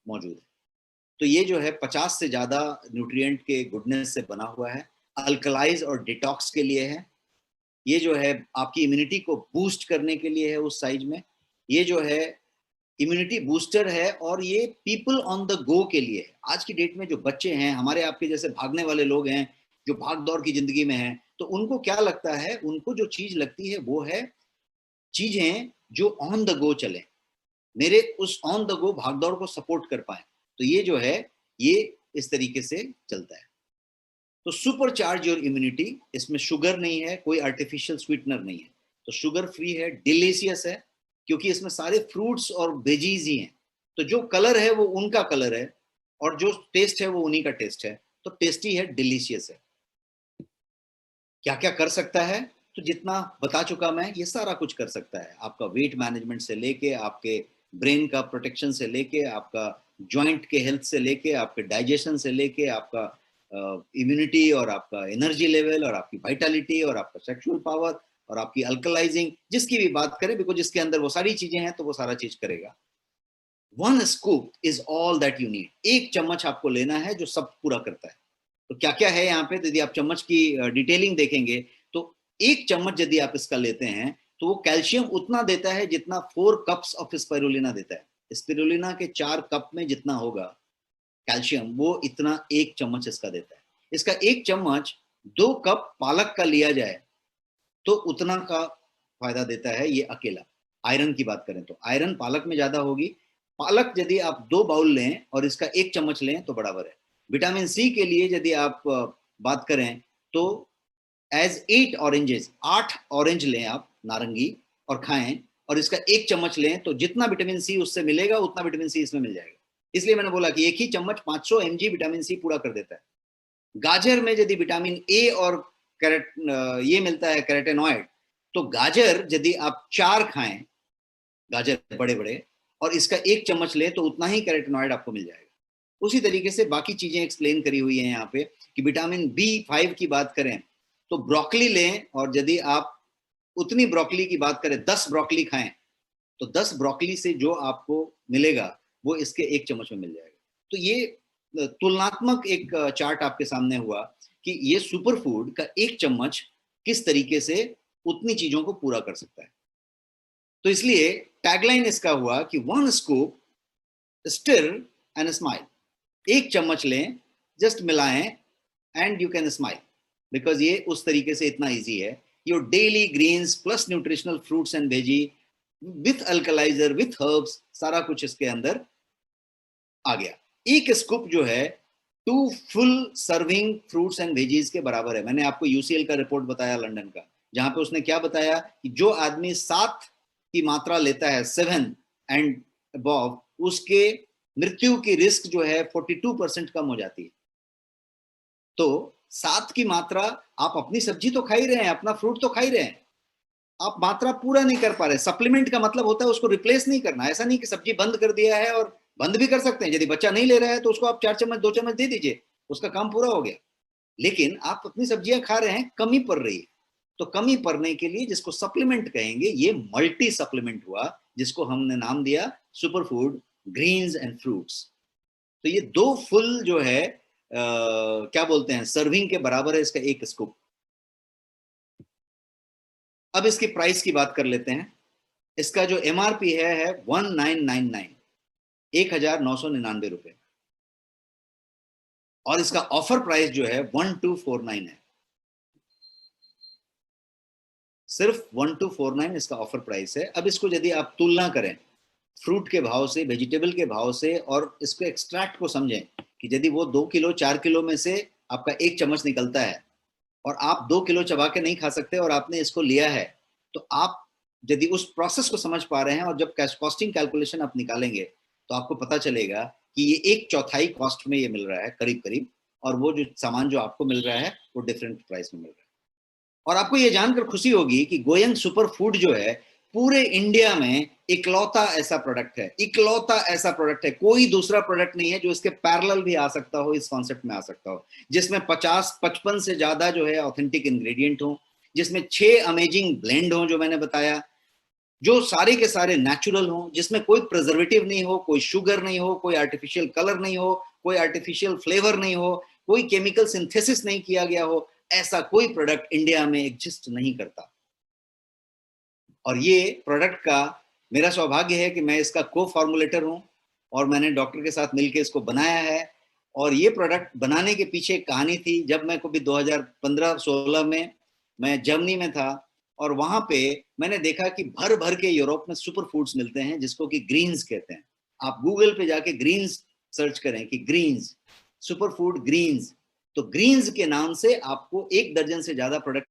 मौजूद है। तो ये जो है 50 से ज्यादा न्यूट्रिएंट के गुडनेस से बना हुआ है, अल्कलाइज और डिटॉक्स के लिए है, ये जो है आपकी इम्यूनिटी को बूस्ट करने के लिए है उस साइज में, ये जो है इम्यूनिटी बूस्टर है, और ये पीपल ऑन द गो के लिए है। आज की डेट में जो बच्चे हैं, हमारे आपके जैसे भागने वाले लोग हैं, जो भाग दौड़ की जिंदगी में हैं, तो उनको क्या लगता है, उनको जो चीज लगती है वो है चीजें जो ऑन द गो चले, मेरे उस ऑन द गो भाग दौड़ को सपोर्ट कर पाए। तो ये जो है ये इस तरीके से चलता है। तो सुपर चार्ज योर इम्यूनिटी, इसमें शुगर नहीं है, कोई आर्टिफिशियल स्वीटनर नहीं है, तो शुगर फ्री है, डिलीशियस है, क्योंकि इसमें सारे फ्रूट्स और वेजीज ही हैं, तो जो कलर है वो उनका कलर है और जो टेस्ट है वो उन्हीं का टेस्ट है, तो टेस्टी है, डिलीशियस है। क्या क्या कर सकता है, तो जितना बता चुका मैं, ये सारा कुछ कर सकता है। आपका वेट मैनेजमेंट से लेके, आपके ब्रेन का प्रोटेक्शन से लेके, आपका जॉइंट के हेल्थ से लेके, आपके डाइजेशन से लेके, आपका इम्यूनिटी और आपका एनर्जी लेवल और आपकी वाइटलिटी और आपका सेक्सुअल पावर और आपकी अल्कलाइजिंग, जिसकी भी बात करें, बिकॉज जिसके अंदर वो सारी चीजें हैं तो वो सारा चीज करेगा। One scoop is all that you need. एक चम्मच आपको लेना है जो सब पूरा करता है। तो क्या क्या है यहाँ पे, तो यदि आप चम्मच की डिटेलिंग देखेंगे तो एक चम्मच यदि आप इसका लेते हैं तो वो कैल्शियम उतना देता है जितना 4 कप्स ऑफ स्पिरुलिना देता है। स्पिरुलिना के 4 कप में जितना होगा कैल्शियम, वो इतना एक चम्मच इसका देता है। इसका एक चम्मच 2 कप पालक का लिया जाए तो उतना का फायदा देता है ये अकेला। आयरन की बात करें तो आयरन पालक में ज्यादा होगी। पालक यदि आप 2 बाउल लें और इसका एक चम्मच लें तो बराबर है। विटामिन सी के लिए यदि आप बात करें तो एज 8 ऑरेंजेस, 8 ऑरेंज लें आप नारंगी और खाएं, और इसका एक चम्मच लें तो जितना विटामिन सी उससे मिलेगा उतना विटामिन सी इसमें मिल जाएगा। इसलिए मैंने बोला कि एक ही चम्मच 500 mg विटामिन सी पूरा कर देता है। गाजर में यदि विटामिन ए और कैरेट ये मिलता है कैरेटेनॉइड, तो गाजर यदि आप 4 खाएं, गाजर बड़े बड़े, और इसका एक चम्मच लें तो उतना ही कैरेटेनॉइड आपको मिल जाएगा। उसी तरीके से बाकी चीजें एक्सप्लेन करी हुई हैं यहाँ पे कि विटामिन B5 की बात करें तो ब्रोकली लें, और यदि आप उतनी ब्रोकली की बात करें, 10 ब्रोकली खाएं, तो 10 ब्रोकली से जो आपको मिलेगा वो इसके एक चम्मच में मिल जाएगा। तो ये तुलनात्मक एक चार्ट आपके सामने हुआ कि ये सुपर फूड का एक चम्मच किस तरीके से उतनी चीजों को पूरा कर सकता है। तो इसलिए टैगलाइन इसका हुआ कि one scoop, stir and smile. एक चम्मच लें, जस्ट मिलाएं and you can smile, because ये उस तरीके से इतना इजी है। Your daily greens plus nutritional fruits and veggie with alkaliser with herbs, सारा कुछ इसके अंदर आ गया। एक स्कूप जो है 2 full serving fruits and veggies के बराबर है। मैंने आपको यूसीएल का रिपोर्ट बताया लंदन का, जहां पे उसने क्या बताया कि जो आदमी 7 की मात्रा लेता है, 7 एंड अबव, उसके मृत्यु की रिस्क जो है 42% कम हो जाती है। तो 7 की मात्रा, आप अपनी सब्जी तो खा ही रहे हैं, अपना फ्रूट तो खा ही रहे हैं, आप मात्रा पूरा नहीं कर पा रहे। सप्लीमेंट का मतलब होता है उसको रिप्लेस नहीं करना। ऐसा नहीं कि सब्जी बंद कर दिया है, और बंद भी कर सकते हैं, यदि बच्चा नहीं ले रहा है तो उसको आप 4 चम्मच 2 चम्मच दे दीजिए, उसका काम पूरा हो गया। लेकिन आप अपनी सब्जियां खा रहे हैं, कमी पड़ रही है, तो कमी पड़ने के लिए जिसको सप्लीमेंट कहेंगे, ये मल्टी सप्लीमेंट हुआ, जिसको हमने नाम दिया super food greens and fruits. तो ये 2 फुल जो है क्या बोलते हैं, सर्विंग के बराबर है इसका एक स्कूप। अब इसकी प्राइस की बात कर लेते हैं। इसका जो एमआरपी है 1999, 1999 रुपए, और इसका ऑफर प्राइस जो है 1249 है। सिर्फ 1249 इसका ऑफर प्राइस है। अब इसको यदि आप तुलना करें फ्रूट के भाव से, वेजिटेबल के भाव से, और इसको एक्सट्रैक्ट को समझें कि यदि वो 2 किलो 4 किलो में से आपका एक चम्मच निकलता है और आप 2 किलो चबा के नहीं खा सकते और आपने इसको लिया है, तो आप यदि उस प्रोसेस को समझ पा रहे हैं और जब कॉस्टिंग कैलकुलेशन आप निकालेंगे तो आपको पता चलेगा कि ये 1/4 कॉस्ट में ये मिल रहा है करीब करीब, और वो जो सामान जो आपको मिल रहा है वो डिफरेंट प्राइस में मिल रहा है। और आपको ये जानकर खुशी होगी कि गोयंग सुपर फूड जो है पूरे इंडिया में इकलौता ऐसा प्रोडक्ट है, इकलौता ऐसा प्रोडक्ट है। कोई दूसरा प्रोडक्ट नहीं है जो इसके पैरेलल भी आ सकता हो, इस कॉन्सेप्ट में आ सकता हो, जिसमें 50-55 से ज्यादा जो है ऑथेंटिक इंग्रेडिएंट हो, जिसमें 6 अमेजिंग ब्लेंड हो जो मैंने बताया, जो सारे के सारे नेचुरल हो, जिसमें कोई प्रिजर्वेटिव नहीं हो, कोई शुगर नहीं हो, कोई आर्टिफिशियल कलर नहीं हो, कोई आर्टिफिशियल फ्लेवर नहीं हो, कोई केमिकल सिंथेसिस नहीं किया गया हो। ऐसा कोई प्रोडक्ट इंडिया में एग्जिस्ट नहीं करता। और ये प्रोडक्ट का मेरा सौभाग्य है कि मैं इसका को फॉर्मुलेटर हूं, और मैंने डॉक्टर के साथ मिलकर इसको बनाया है। और ये प्रोडक्ट बनाने के पीछे एक कहानी थी। जब मैं कभी 2015-16 में मैं जर्मनी में था, और वहां पे मैंने देखा कि भर भर के यूरोप में सुपर फूड्स मिलते हैं जिसको कि ग्रीन्स कहते हैं। आप गूगल पे जाके ग्रीन्स सर्च करें कि ग्रीन्स, सुपर फूड ग्रीन्स, तो ग्रीन्स के नाम से आपको 1 दर्जन से ज्यादा प्रोडक्ट